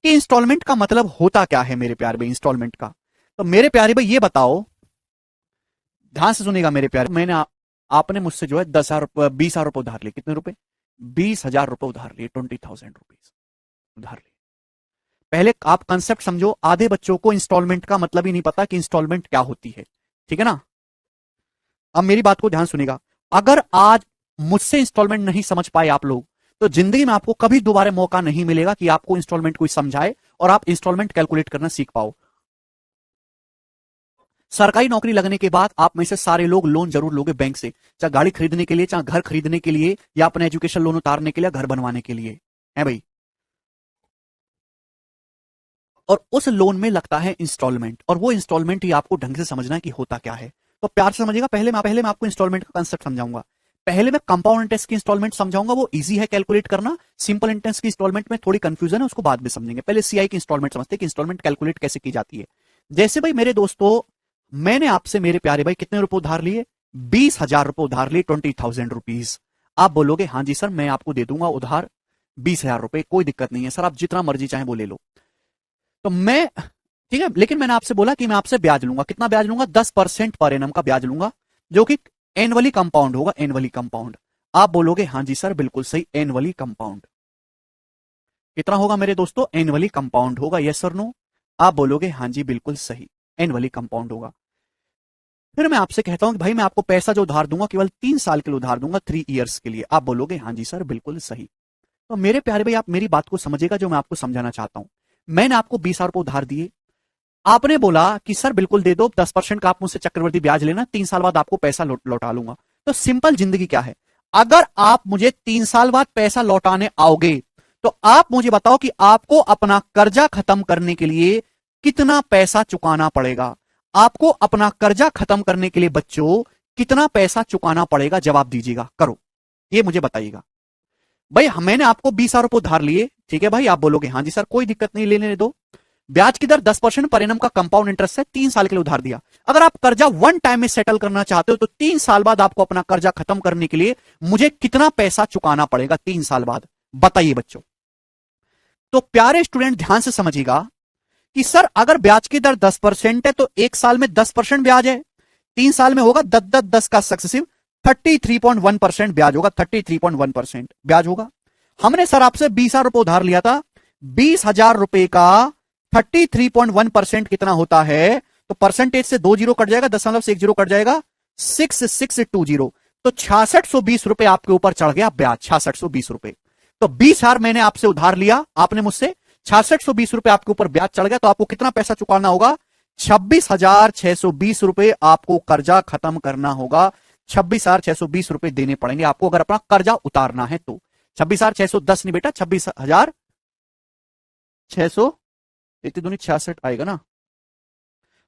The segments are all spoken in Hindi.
कि इंस्टॉलमेंट का मतलब होता क्या है मेरे प्यारे भाई, इंस्टॉलमेंट का। तो मेरे प्यारे भाई ये बताओ, ध्यान से सुनेगा मेरे प्यारे, आपने मुझसे जो है 10,000 20,000 रुपए उधार लिए। कितने रुपए? 20,000 रुपए उधार लिए, 20,000 रुपीज उधार लिए। पहले आप कंसेप्ट समझो, आधे बच्चों को इंस्टॉलमेंट का मतलब ही नहीं पता कि इंस्टॉलमेंट क्या होती है, ठीक है ना। अब मेरी बात को ध्यान सुनेगा, अगर आज मुझसे इंस्टॉलमेंट नहीं समझ पाए आप लोग, तो जिंदगी में आपको कभी दोबारा मौका नहीं मिलेगा कि आपको इंस्टॉलमेंट कोई समझाए और आप इंस्टॉलमेंट कैलकुलेट करना सीख पाओ। सरकारी नौकरी लगने के बाद आप में से सारे लोग लोन जरूर लोगे बैंक से, चाहे गाड़ी खरीदने के लिए, चाहे घर खरीदने के लिए, या अपने एजुकेशन लोन उतारने के लिए, घर बनवाने के लिए, है भाई। और उस लोन में लगता है इंस्टॉलमेंट, और वो इंस्टॉलमेंट ही आपको ढंग से समझना है कि होता क्या है। तो प्यार से समझिएगा, पहले मैं आपको इंस्टॉलमेंट का कंसेप्ट समझाऊंगा। पहले मैं कंपाउंड इंटरेस्ट की इंस्टॉलमेंट समझाऊंगा, वो इजी है कैलकुलेट करना। सिंपल इंटरेस्ट की इंस्टॉलमेंट में थोड़ी कंफ्यूजन है, उसको बाद में समझेंगे। पहले सीआई की इंस्टॉलमेंट समझते हैं कि इंस्टॉलमेंट कैलकुलेट कैसे की जाती है। जैसे भाई मेरे दोस्तों, मैंने आपसे मेरे प्यारे भाई कितने रुपए उधार लिए? 20,000 रुपए उधार लिए, 20,000 रुपीज। आप बोलोगे हाँ जी सर, मैं आपको दे दूंगा उधार 20,000 रुपए, कोई दिक्कत नहीं है सर, आप जितना मर्जी चाहे वो ले लो। तो मैं, ठीक है, लेकिन मैंने आपसे बोला कि मैं आपसे ब्याज लूंगा। कितना ब्याज लूंगा? 10% पर एनम का ब्याज लूंगा, जो कि एनुअली कंपाउंड होगा, एनुअली कंपाउंड। आप बोलोगे हाँ जी सर बिल्कुल सही, एनुअली कंपाउंड। कितना होगा मेरे दोस्तों? एनुअली कंपाउंड होगा, यस और नो? आप बोलोगे हाँ जी बिल्कुल सही, एनुअली कंपाउंड होगा। फिर मैं आपसे कहता हूं कि भाई मैं आपको पैसा जो उधार दूंगा केवल 3 साल के लिए उधार दूंगा, 3 ईयर्स के लिए। आप बोलोगे हाँ जी सर बिल्कुल सही। तो मेरे प्यारे भाई आप मेरी बात को समझिएगा जो मैं आपको समझाना चाहता हूं। मैंने आपको 20,000 रुपए उधार दिए, आपने बोला कि सर बिल्कुल दे दो, 10% का आप मुझसे चक्रवृद्धि ब्याज लेना, 3 साल बाद आपको पैसा लौटा लूंगा। तो सिंपल जिंदगी क्या है, अगर आप मुझे 3 साल बाद पैसा लौटाने आओगे, तो आप मुझे बताओ कि आपको अपना कर्जा खत्म करने के लिए कितना पैसा चुकाना पड़ेगा। आपको अपना कर्जा खत्म करने के लिए बच्चों कितना पैसा चुकाना पड़ेगा? जवाब दीजिएगा, करो, ये मुझे बताइएगा। भाई मैंने आपको 20,000 रुपए उधार लिए, ठीक है भाई। आप बोलोगे हाँ जी सर कोई दिक्कत नहीं, लेने दो। ब्याज की दर 10% पर एनम का कंपाउंड इंटरेस्ट है, 3 साल के लिए उधार दिया। अगर आप कर्जा वन टाइम में सेटल करना चाहते हो, तो 3 साल बाद आपको अपना कर्जा खत्म करने के लिए मुझे कितना पैसा चुकाना पड़ेगा 3 साल बाद? बताइए बच्चों। तो प्यारे स्टूडेंट ध्यान से समझिएगा कि सर अगर ब्याज की दर 10% है, तो 1 साल में 10% ब्याज है, 3 साल में होगा 10 का सक्सेसिव 33.1% ब्याज होगा, 33.1% ब्याज होगा। हमने सर आपसे 20,000 रुपए उधार लिया था, 20,000 रुपए का 33.1% कितना होता है? तो परसेंटेज से 2 जीरो कट जाएगा, 10 से 1 जीरो कट जाएगा, 6620। तो 6620 रुपए आपके ऊपर चढ़ गया ब्याज, 6620 रुपए। तो 20,000 मैंने आपसे उधार लिया, आपने मुझसे 6620 रुपए आपके ऊपर ब्याज चढ़ गया, तो आपको कितना पैसा चुकाना होगा? 26,620 रुपए आपको कर्जा खत्म करना होगा। 26,620 रुपए देने पड़ेंगे आपको अगर अपना कर्जा उतारना है तो। 26,610 नहीं बेटा, 26,600, इतनी दूनी 66 आएगा ना,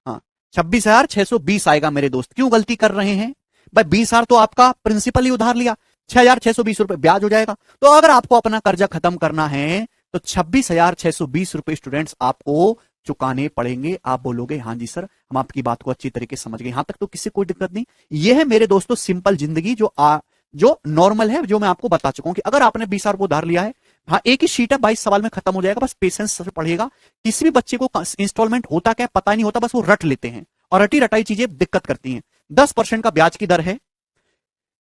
हाँ 26,620 आएगा मेरे दोस्त। क्यों गलती कर रहे हैं भाई? 20,000 तो आपका प्रिंसिपल ही उधार लिया, 6,620 रुपए ब्याज हो जाएगा। तो अगर आपको अपना कर्जा खत्म करना है, तो 26,620 रुपए स्टूडेंट्स आपको चुकाने पड़ेंगे। आप बोलोगे हाँ जी सर, हम आपकी बात को अच्छी तरीके से समझ गए, यहां तक तो किसी कोई दिक्कत नहीं। यह है मेरे दोस्तों सिंपल जिंदगी, जो नॉर्मल है, जो मैं आपको बता चुका हूं कि अगर आपने 20,000 रुपए उधार लिया है, हाँ एक ही शीट है, 22 सवाल में खत्म हो जाएगा, बस पेशेंस से पढ़िएगा। किसी भी बच्चे को इंस्टॉलमेंट होता क्या पता नहीं होता, बस वो रट लेते हैं, और रटी रटाई चीजें दिक्कत करती हैं। 10% का ब्याज की दर है।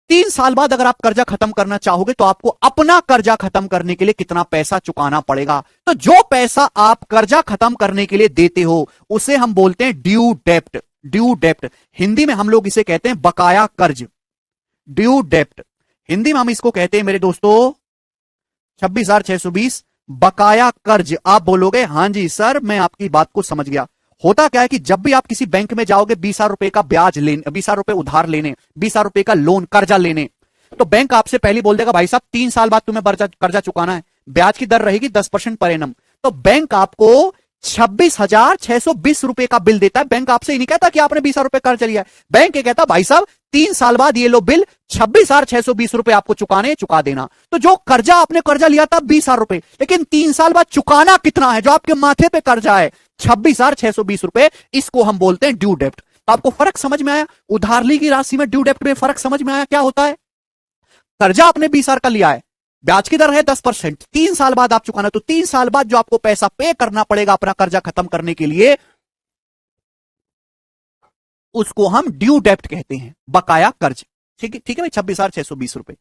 3 साल बाद अगर आप कर्जा खत्म करना चाहोगे, तो आपको अपना कर्जा खत्म करने के लिए कितना पैसा चुकाना पड़ेगा? तो जो पैसा आप कर्जा खत्म करने के लिए देते हो, उसे हम बोलते हैं ड्यू डेप्ट। ड्यू डेप्ट हिंदी में हम लोग इसे कहते हैं बकाया कर्ज। ड्यू डेप्ट हिंदी में हम इसको कहते हैं मेरे दोस्तों 26,620 बकाया कर्ज। आप बोलोगे हाँ जी सर, मैं आपकी बात को समझ गया। होता क्या है कि जब भी आप किसी बैंक में जाओगे 20,000 रुपए का ब्याज लेने, 20,000 रुपए उधार लेने, 20,000 रुपए का लोन कर्जा लेने, तो बैंक आपसे पहले बोल देगा भाई साहब 3 साल बाद तुम्हें कर्जा चुकाना है, ब्याज की दर रहेगी 10% पर एनम। तो बैंक आपको 26,620 रुपए का बिल देता है। बैंक आपसे ही नहीं कहता कि आपने 20,000 रुपए कर्ज लिया है, बैंक ये कहता भाई साहब 3 साल बाद ये लो बिल, 26,620 रुपए आपको चुकाने, चुका देना। तो जो कर्जा आपने कर्जा लिया था 20,000 रुपए, लेकिन 3 साल बाद चुकाना कितना है? जो आपके माथे पे कर्जा है 26,620 रुपए, इसको हम बोलते हैं ड्यू डेप्ट। तो आपको फर्क समझ में आया? उधार ली की राशि में ड्यू डेप्ट में फर्क समझ में आया क्या होता है? कर्जा आपने 20,000 का लिया है, ब्याज की दर है 10%, 3 साल बाद आप चुकाना, तो 3 साल बाद जो आपको पैसा पे करना पड़ेगा अपना कर्जा खत्म करने के लिए, उसको हम ड्यू डेप्ट कहते हैं, बकाया कर्ज। ठीक है, ठीक है भाई, 26,620 रुपए।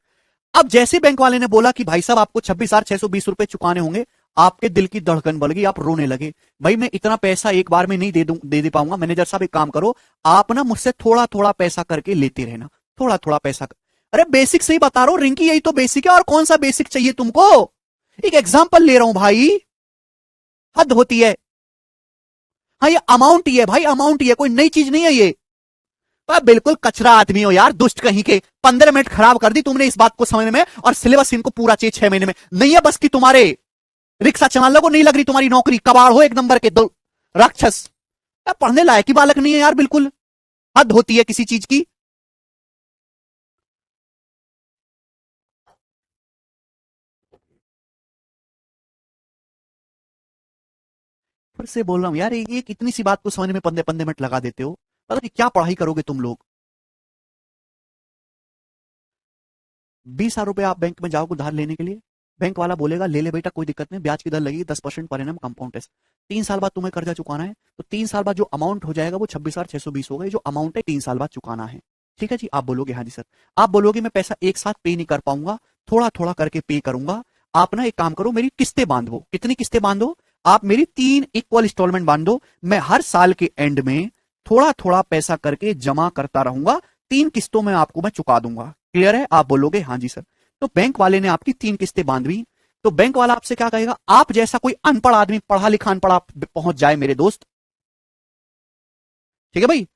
अब जैसे बैंक वाले ने बोला कि भाई साहब आपको 26,620 रुपए चुकाने होंगे, आपके दिल की धड़कन बढ़ गई, आप रोने लगे, भाई मैं इतना पैसा एक बार में नहीं दे पाऊंगा। मैनेजर साहब एक काम करो, आप ना मुझसे थोड़ा थोड़ा पैसा करके लेते रहना, थोड़ा थोड़ा पैसा अरे बेसिक से ही बता रहा हूं रिंकी, यही तो बेसिक है, और कौन सा बेसिक चाहिए तुमको? एक एग्जाम्पल ले रहा हूं भाई, हद होती है। हाँ ये अमाउंट ही है भाई, अमाउंट ही है, कोई नई चीज नहीं है ये। बिल्कुल कचरा आदमी हो यार, दुष्ट कहीं के। 15 मिनट खराब कर दी तुमने इस बात को समझने में, और सिलेबस इनको पूरा चाहिए 6 महीने में। नहीं है बस की तुम्हारे, रिक्शा चलाने को नहीं लग रही तुम्हारी नौकरी, कबाड़ हो एक नंबर के, दो राक्षस। पढ़ने लायक ही बालक नहीं है यार, बिल्कुल हद होती है किसी चीज की। फिर से बोल रहा हूं यार, एक इतनी सी बात को समझने में 15 मिनट लगा देते हो, पता नहीं क्या पढ़ाई करोगे तुम लोग। 20,000 रुपए आप बैंक में जाओगे उधार लेने के लिए, बैंक वाला बोलेगा ले ले बेटा कोई दिक्कत नहीं, ब्याज की दर लगेगी 10% पर एनम कंपाउंड टेस्ट। 3 साल बाद तुम्हें कर्जा चुकाना है, तो 3 साल बाद जो अमाउंट हो जाएगा वो 26,620 होगा, जो अमाउंट है 3 साल बाद चुकाना है। ठीक है जी, आप बोलोगे हाँ जी सर। आप बोलोगे मैं पैसा एक साथ पे नहीं कर पाऊंगा, थोड़ा थोड़ा करके पे करूंगा। आप ना एक काम करो, मेरी किस्तें बांधो। कितनी किस्तें बांधो? आप मेरी 3 इक्वल इंस्टॉलमेंट बांधो, मैं हर साल के एंड में थोड़ा थोड़ा पैसा करके जमा करता रहूंगा, 3 किस्तों में आपको मैं चुका दूंगा। क्लियर है? आप बोलोगे हाँ जी सर। तो बैंक वाले ने आपकी 3 किस्तें बांधवी, तो बैंक वाला आपसे क्या कहेगा? आप जैसा कोई अनपढ़ आदमी, पढ़ा लिखा अनपढ़ आप पहुंच जाए मेरे दोस्त, ठीक है भाई,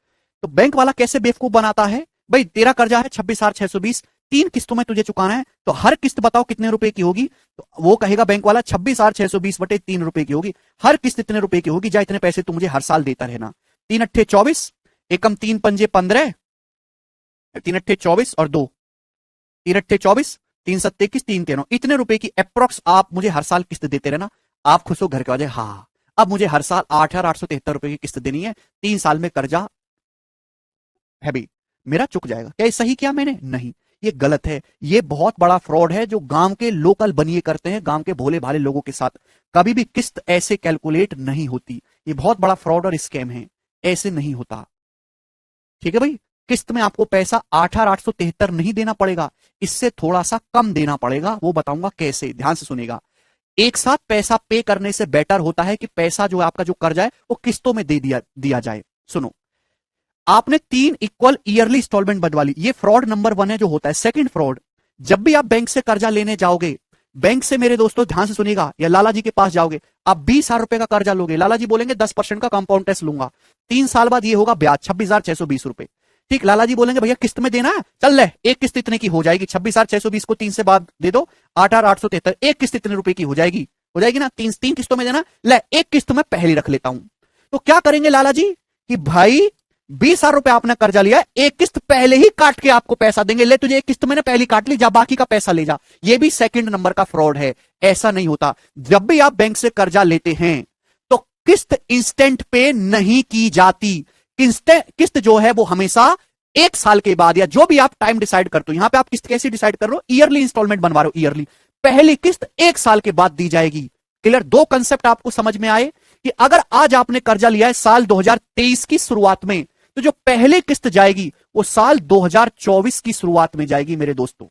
तो बैंक वाला कैसे बेवकूफ बनाता है? भाई तेरा कर्जा है 26,620, 3 किस्तों में तुझे चुकाना है, तो हर किस्त बताओ कितने रुपए की होगी? तो वो कहेगा बैंक वाला 26,620 बटे 3 रुपए की होगी। हर किस्त इतने रुपए की होगी, जा इतने पैसे तू मुझे हर साल देता रहना। 3 अट्ठे 24, एकम 3 पंजे 15, 3 अट्ठे 24 और 2, 3 अट्ठे 24, 3 सत्ते 21, 3 तेरह, इतने रुपए की अप्रोक्स आप मुझे हर साल किस्त देते रहना। आप खुश हो घर के वजह, हाँ अब मुझे हर साल 8,873 रुपए की किस्त देनी है, 3 साल में कर्जा है भी मेरा चुक जाएगा। क्या ये सही किया मैंने? नहीं, ये गलत है, ये बहुत बड़ा फ्रॉड है जो गांव के लोकल बनिए करते हैं, गांव के भोले भाले लोगों के साथ कभी भी किस्त ऐसे कैलकुलेट नहीं होती। ये बहुत बड़ा फ्रॉड और स्कैम है, ऐसे नहीं होता। ठीक है भाई, किस्त में आपको पैसा 8,873 नहीं देना पड़ेगा, इससे थोड़ा सा कम देना पड़ेगा, वो बताऊंगा कैसे, ध्यान से सुनेगा। एक साथ पैसा पे करने से बेटर होता है कि पैसा जो आपका जो कर्जा है वो किस्तों में दे दिया जाए। सुनो, आपने 3 इक्वल ईयरली इंस्टॉलमेंट बनवा ली, ये फ्रॉड नंबर 1 है जो होता है। सेकंड फ्रॉड, जब भी आप बैंक से कर्जा लेने जाओगे, बैंक से मेरे दोस्तों ध्यान से सुनिएगा, या लाला जी के पास जाओगे, आप 20,000 रुपए का कर्जा लोगे, लाला जी बोलेंगे 10% का कंपाउंड टेस्ट लूंगा, 3 साल बाद ये होगा ब्याज 26,620 रुपए। ठीक, लाला जी बोलेंगे भैया किस्त में देना है, चल ले एक किस्त इतने की हो जाएगी, 26,620 को 3 से बाद दे दो, 8,873, एक किस्त इतने रुपए की हो जाएगी ना, तीन तीन किस्तों में देना, ले एक किस्त में पहले रख लेता हूं। तो क्या करेंगे लाला जी कि भाई 20,000 रुपए आपने कर्जा लिया, एक किस्त पहले ही काट के आपको पैसा देंगे, ले तुझे एक किस्त मैंने पहली काट ली, जा बाकी का पैसा ले जा। ये भी सेकंड नंबर का फ्रॉड है, ऐसा नहीं होता। जब भी आप बैंक से कर्जा लेते हैं तो किस्त इंस्टेंट पे नहीं की जाती, किस्त जो है वो हमेशा 1 साल के बाद, या जो भी आप टाइम डिसाइड करते हो, यहां पे आप किस्त कैसे डिसाइड कर रहे हो? ईयरली इंस्टॉलमेंट बनवा रहे हो, ईयरली, पहली किस्त 1 साल के बाद दी जाएगी। क्लियर? 2 कंसेप्ट आपको समझ में आए कि अगर आज आपने कर्जा लिया है साल 2023 की शुरुआत में, तो जो पहले किस्त जाएगी वो साल 2024 की शुरुआत में जाएगी मेरे दोस्तों।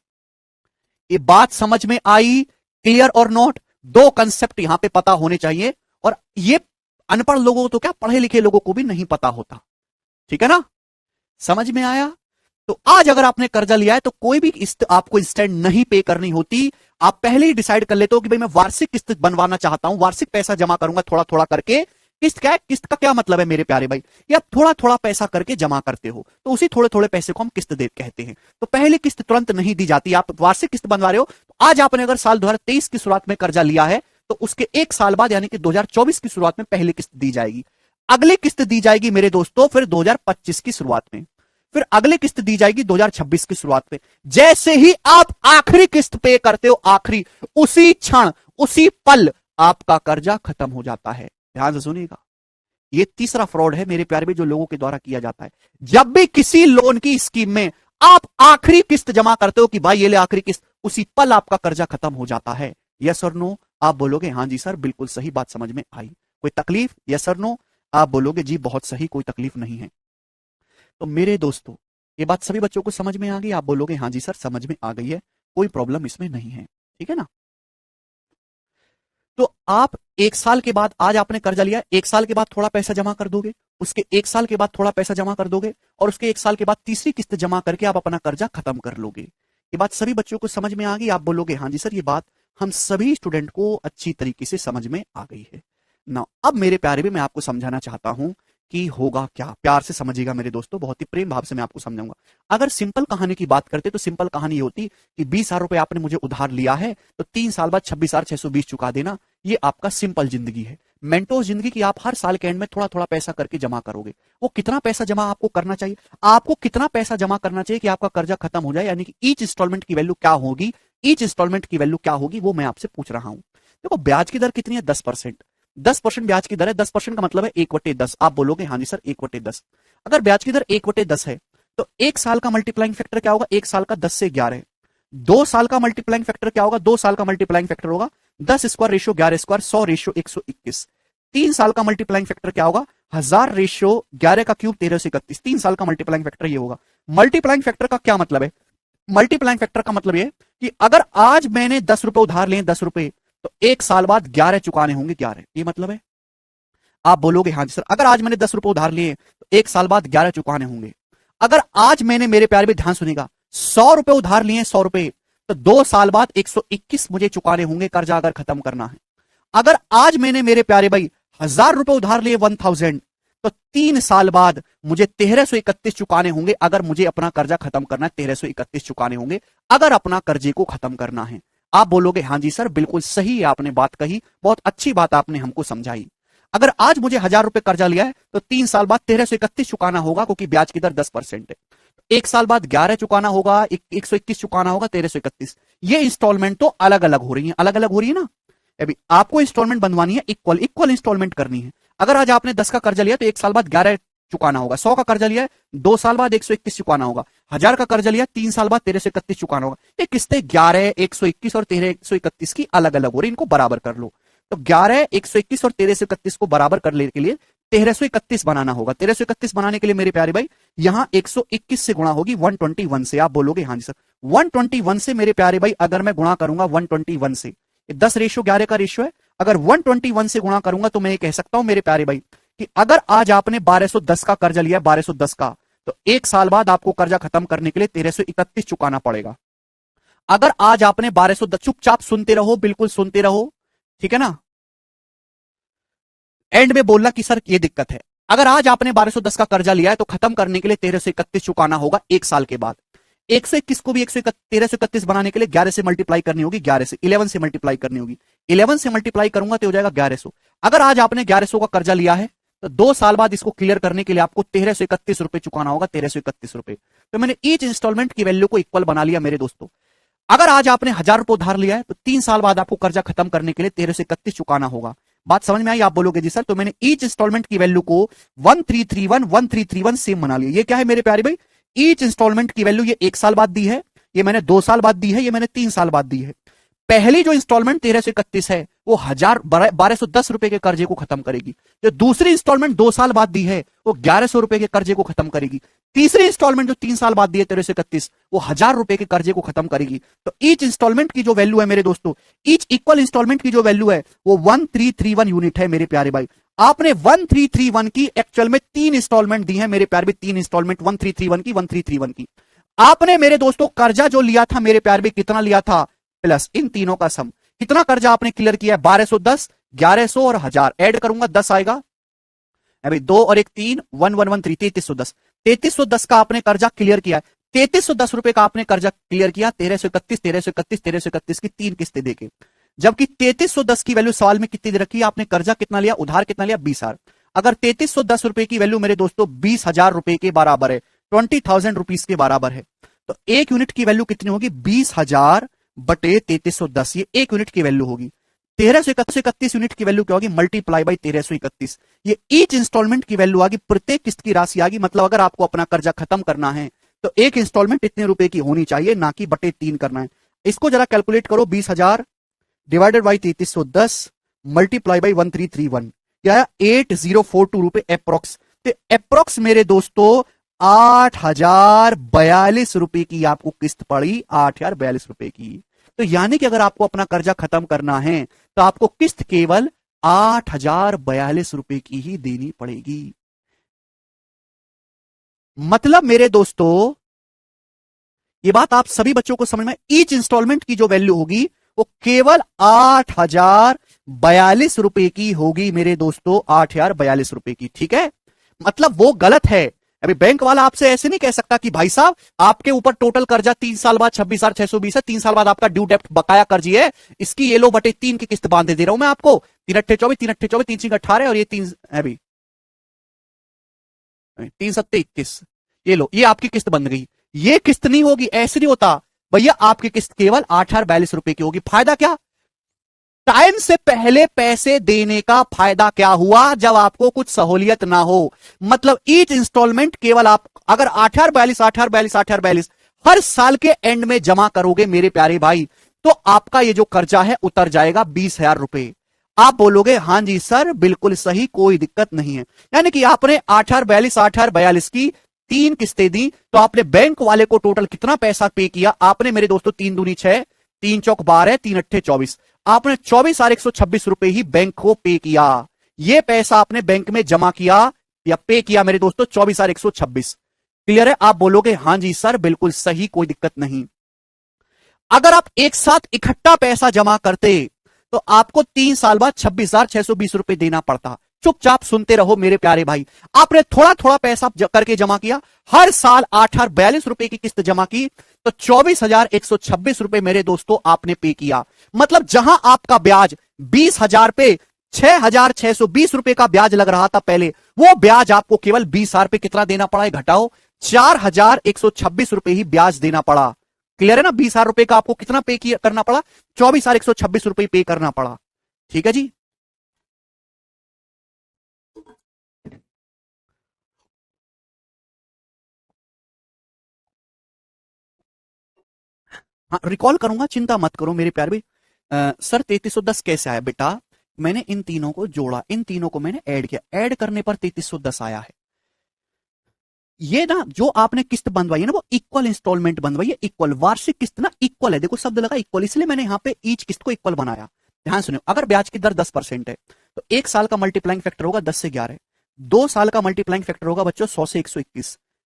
ये बात समझ में आई? क्लियर और नॉट? 2 कंसेप्ट यहां पे पता होने चाहिए, और ये अनपढ़ लोगों को तो क्या, पढ़े लिखे लोगों को भी नहीं पता होता। ठीक है ना? समझ में आया? तो आज अगर आपने कर्जा लिया है तो कोई भी किस्त आपको इंस्टेंट नहीं पे करनी होती, आप पहले ही डिसाइड कर लेते हो कि भाई मैं वार्षिक किस्त बनवाना चाहता हूं, वार्षिक पैसा जमा करूंगा थोड़ा थोड़ा करके। किस्त क्या है? किस्त का क्या मतलब है मेरे प्यारे भाई? या थोड़ा थोड़ा पैसा करके जमा करते हो, तो उसी थोड़े थोड़े पैसे को हम किस्त दे कहते हैं। तो पहली किस्त तुरंत नहीं दी जाती, आप वार्षिक किस्त बनवा रहे हो। तो आज आपने अगर साल 2023 की शुरुआत में कर्जा लिया है तो उसके 1 साल बाद यानी कि 2024 की शुरुआत में पहली किस्त दी जाएगी। अगली किस्त दी जाएगी मेरे दोस्तों फिर 2025 की शुरुआत में, फिर अगली किस्त दी जाएगी 2026 की शुरुआत में। जैसे ही आप आखिरी किस्त पे करते हो, आखिरी, उसी क्षण उसी पल आपका कर्जा खत्म हो जाता है। ध्यान से सुनिएगा, ये तीसरा फ्रॉड है मेरे प्यारे भी जो लोगों के द्वारा किया जाता है। जब भी किसी लोन की स्कीम में आप आखिरी किस्त जमा करते हो कि भाई ये ले आखिरी किस्त, उसी पल आपका कर्जा खत्म हो जाता है। यस और नो? आप बोलोगे हाँ जी सर, बिल्कुल सही बात समझ में आई। कोई तकलीफ? यस और नो? आप बोलोगे जी बहुत सही, कोई तकलीफ नहीं है। तो मेरे दोस्तों, ये बात सभी बच्चों को समझ में आ गई? आप बोलोगे हाँ जी सर समझ में आ गई है, कोई प्रॉब्लम इसमें नहीं है, ठीक है ना? तो आप एक साल के बाद, आज आपने कर्जा लिया, एक साल के बाद थोड़ा पैसा जमा कर दोगे, उसके एक साल के बाद थोड़ा पैसा जमा कर दोगे, और उसके एक साल के बाद तीसरी किस्त जमा करके आप अपना कर्जा खत्म कर लोगे। ये बात सभी बच्चों को समझ में आ गई? आप बोलोगे हाँ जी सर, ये बात हम सभी स्टूडेंट को अच्छी तरीके से समझ में आ गई है ना। अब मेरे प्यारे भी मैं आपको समझाना चाहता हूं कि होगा क्या। प्यार से समझिएगा मेरे दोस्तों, बहुत ही प्रेम भाव से मैं आपको समझाऊंगा। अगर सिंपल कहानी की बात करते तो सिंपल कहानी ये होती कि 20,000 रुपए आपने मुझे उधार लिया है, तो 3 साल बाद 26,620 चुका देना। ये आपका सिंपल जिंदगी है। मेंटोस जिंदगी की आप हर साल के एंड में थोड़ा थोड़ा पैसा करके जमा करोगे। वो कितना पैसा जमा आपको करना चाहिए? आपको कितना पैसा जमा करना चाहिए कि आपका कर्जा खत्म हो जाए, यानी कि ईच इंस्टॉलमेंट की वैल्यू क्या होगी, ईच इंस्टॉलमेंट की वैल्यू क्या होगी, वो मैं आपसे पूछ रहा हूं। देखो ब्याज की दर कितनी है? 10%। 10% ब्याज की दर है। 10% का मतलब है 1/10। आप बोलोगे हाँ जी सर 1/10। अगर ब्याज की दर 1/10 है तो एक साल का मल्टीप्लाइंग फैक्टर क्या होगा? एक साल का 10 से 11। 2 साल का मल्टीप्लाइंग फैक्टर क्या होगा? 2 साल का मल्टीप्लाइंग फैक्टर होगा 10 स्क्वायर रेशियो 11 स्क्वायर 100 रेशियो 121। 3 साल का मल्टीप्लाइंग फैक्टर क्या होगा? 1000 रेशियो 11 का क्यूब 1331। 3 साल का मल्टीप्लाइंग फैक्टर ये होगा। मल्टीप्लाइंग फैक्टर का क्या मतलब है? मल्टीप्लाइंग फैक्टर का मतलब ये कि अगर आज मैंने 10 रुपए उधार लिए, 10 रुपए, तो एक साल बाद 11 चुकाने होंगे 11। ये मतलब है। आप बोलोगे हाँ जी सर, अगर आज मैंने 10 रुपए उधार लिए तो एक साल बाद 11 चुकाने होंगे। अगर आज मैंने, मेरे प्यारे भी ध्यान सुनेगा, 100 रुपए उधार लिए, 100 रुपए, तो 2 साल बाद 121 मुझे चुकाने होंगे कर्जा अगर खत्म करना है। अगर आज मैंने मेरे प्यारे भाई 1000 रुपए उधार लिए, 1000, तो 3 साल बाद मुझे 1331 चुकाने होंगे अगर मुझे अपना कर्जा खत्म करना है। 1331 चुकाने होंगे अगर अपना कर्जे को खत्म करना है। आप बोलोगे हाँ जी सर बिल्कुल सही आपने बात कही, बहुत अच्छी बात आपने हमको समझाई। अगर आज मुझे 1000 रुपए कर्जा लिया है तो 3 साल बाद 1331 चुकाना होगा, क्योंकि ब्याज की दर 10% है। एक साल बाद 11 चुकाना होगा, 121 चुकाना होगा, 1331। ये इंस्टॉलमेंट तो अलग अलग हो रही है, अलग अलग हो रही है ना। अभी आपको इंस्टॉलमेंट बनवानी है, इक्वल इक्वल इंस्टॉलमेंट करनी है। अगर आज आपने 10 का कर्जा लिया तो एक साल बाद 11 चुकाना होगा। 100 का कर्जा लिया है 2 साल बाद 121 चुकाना होगा। 1000 का कर्जा लिया 3 साल बाद 1331 चुकाना होगा। ये किस्तें 11, 121 और 1331 की अलग अलग हो रही, इनको बराबर कर लो। तो 11, 121 और 1331 को बराबर करने के लिए 1331 बनाना होगा। 1331 बनाने के लिए मेरे प्यारे भाई यहां 121 से गुणा होगी 121 से। आप बोलोगे हाँ जी सर 121 से मेरे प्यारे भाई अगर मैं गुणा करूंगा 121 से, 10 रेशियो 11 का रेशियो है, अगर 121 से गुणा करूंगा तो मैं ये कह सकता हूं मेरे प्यारे भाई कि अगर आज आपने 1210 का कर्जा लिया, 1210 का, तो एक साल बाद आपको कर्जा खत्म करने के लिए 1331 चुकाना पड़ेगा। अगर आज आपने 1210, चुपचाप सुनते रहो, बिल्कुल सुनते रहो, ठीक है ना, एंड में बोलना कि सर ये दिक्कत है। अगर आज आपने 1210 का कर्जा लिया है तो खत्म करने के लिए 1331 चुकाना होगा एक साल के बाद। 121 को भी 1331 बनाने के लिए 11 से मल्टीप्लाई करनी होगी, 11 से 11 से मल्टीप्लाई करनी होगी। 11 से मल्टीप्लाई करूंगा तो हो जाएगा 1100। अगर आज आपने 1100 का कर्जा लिया है तो 2 साल बाद इसको क्लियर करने के लिए आपको 1331 रुपए चुकाना होगा, 1331 रुपए। तो मैंने ईच इंस्टॉलमेंट की वैल्यू को इक्वल बना लिया मेरे दोस्तों। अगर आज आपने 1000 रुपए उधार लिया है तो 3 साल बाद आपको कर्जा खत्म करने के लिए 1331 चुकाना होगा। बात समझ में आई? आप बोलोगे जी सर, तो मैंने ईच इंस्टॉलमेंट की वैल्यू को 1331 सेम बना लिया। ये क्या है मेरे प्यारे भाई? ईच इंस्टॉलमेंट की वैल्यू ये 1 साल बाद दी है, ये मैंने 2 साल बाद दी है, ये मैंने 3 साल बाद दी है। पहली जो इंस्टॉलमेंट 1331 है वो 1210 रुपए के कर्जे को खत्म करेगी। जो दूसरी इंस्टॉलमेंट 2 साल बाद दी है वो 1100 रुपए के कर्जे को खत्म करेगी। तीसरी इंस्टॉलमेंट जो 3 साल बाद दी है 1331, वो 1000 रुपए के कर्जे को खत्म करेगी। तो ईच इंस्टॉलमेंट की जो वैल्यू है मेरे दोस्तों, ईच इक्वल इंस्टॉलमेंट की जो वैल्यू है वो 1331 यूनिट है मेरे प्यारे भाई। आपने 1331 की एक्चुअल में 3 इंस्टॉलमेंट दी है मेरे प्यारे भाई, 3 इंस्टॉलमेंट 1331 की। आपने मेरे दोस्तों कर्जा जो लिया था मेरे प्यारे भाई, कितना लिया था, प्लस इन तीनों का सम। कितना कर्जा आपने क्लियर किया है? 1210, 1100 और 1000 ऐड करूंगा 10 आएगा। अभी 2 और 1 3, 1113, 3310। 3310 का आपने कर्जा क्लियर किया है। 3310 रुपए का आपने कर्जा क्लियर किया 1331, 1331, 1331 की 3 किस्तें देके। जबकि 3310 की वैल्यू सवाल में कितनी दे रखी है? आपने कर्जा कितना लिया, उधार कितना लिया? 20,000। अगर 3310 रुपए की वैल्यू मेरे दोस्तों 20,000 रुपए के बराबर है, 20,000 रुपीज के बराबर है, तो एक यूनिट की वैल्यू कितनी होगी? 20,000 बटे 3310, ये एक यूनिट की वैल्यू होगी। 1331 यूनिट की वैल्यू क्या होगी? Multiply by 1331। ये ईच इंस्टॉलमेंट की वैल्यू आ गई, प्रत्येक किस्त की राशि आ गई। मतलब अगर आपको अपना कर्जा खत्म करना है तो एक इंस्टॉलमेंट इतने रुपए की होनी चाहिए, ना कि बटे 3 करना है। इसको जरा कैलकुलेट करो, 20,000 डिवाइडेड बाई 3310 मल्टीप्लाई बाई 1331, क्या 8042 रुपए अप्रोक्स। तो अप्रोक्स मेरे दोस्तों 8,042 रुपए की आपको किस्त पड़ी, 8,042 रुपए की। तो यानी कि अगर आपको अपना कर्जा खत्म करना है तो आपको किस्त केवल 8,042 रुपए की ही देनी पड़ेगी। मतलब मेरे दोस्तों ये बात आप सभी बच्चों को समझ में, ईच इंस्टॉलमेंट की जो वैल्यू होगी वो केवल 8,042 रुपए की होगी मेरे दोस्तों, 8,042 रुपए की। ठीक है, मतलब वो गलत है। अभी बैंक वाला आपसे ऐसे नहीं कह सकता कि भाई साहब आपके ऊपर टोटल कर्जा 3 साल बाद 26,620 है, 3 साल बाद आपका ड्यू डेप्ट बकाया कर्जी है, इसकी ये लो बटे 3 की किस्त बांध दे रहा हूं मैं आपको, 3 अट्ठे 24, 3 अट्ठे 24, 3 6 18 और ये 3 अभी 3 सत्ते 21, ये लो, ये आपकी किस्त बन गई। ये किस्त नहीं होगी, ऐसे नहीं होता भैया, आपकी किस्त केवल 8,042 रुपए की होगी। फायदा क्या? टाइम से पहले पैसे देने का फायदा क्या हुआ? जब आपको कुछ सहूलियत ना हो। मतलब ईच इंस्टॉलमेंट केवल आप अगर 8,042 8,042 8,042 हर साल के एंड में जमा करोगे मेरे प्यारे भाई, तो आपका ये जो कर्जा है उतर जाएगा 20,000 रुपए। आप बोलोगे हां जी सर बिल्कुल सही, कोई दिक्कत नहीं है। यानी कि आपने 8,042 की 3 किस्तें दी, तो आपने बैंक वाले को टोटल कितना पैसा पे किया? आपने मेरे दोस्तों 3 दूनी 6, 3 चौक 12, 3 अट्ठे 24, आपने 24,126 रुपए ही बैंक को पे किया। ये पैसा आपने बैंक में जमा किया या पे किया मेरे दोस्तों, 24,126। क्लियर है? आप बोलोगे हां जी सर बिल्कुल सही, कोई दिक्कत नहीं। अगर आप एक साथ इकट्ठा पैसा जमा करते तो आपको 3 साल बाद 26,620 रुपए देना पड़ता। चुपचाप सुनते रहो मेरे प्यारे भाई, आपने थोड़ा थोड़ा पैसा करके जमा किया, हर साल 8,042 रुपए की किस्त जमा की, तो 24,126 रुपए मेरे दोस्तों आपने पे किया। मतलब जहां आपका ब्याज 20,000 पे 6,620 रुपए का ब्याज लग रहा था पहले, वो ब्याज आपको केवल 20,000 पे कितना देना पड़ा है? घटाओ, 4,126 रुपए ही ब्याज देना पड़ा। क्लियर है ना? 20,000 रुपए का आपको कितना पे करना पड़ा? 24,126 रुपए पे करना पड़ा। ठीक है जी। हाँ रिकॉल करूंगा, चिंता मत करो मेरे प्यारे भाई। सर 3310 कैसे आया? बेटा मैंने इन तीनों को जोड़ा, इन तीनों को मैंने ऐड किया, ऐड करने पर 3310 आया है। ये ना जो आपने किस्त बंधवाई है ना, वो इक्वल इंस्टॉलमेंट बंधवाई है, इक्वल वार्षिक किस्त ना इक्वल है। देखो शब्द लगा इक्वल, इसलिए मैंने यहां पे ईच किस्त को इक्वल बनाया। ध्यान सुनियो, अगर ब्याज की दर 10% है तो 1 साल का मल्टीप्लाइंग फैक्टर होगा 10 से 11, 2 साल का मल्टीप्लाइंग फैक्टर होगा बच्चों 100 से 121,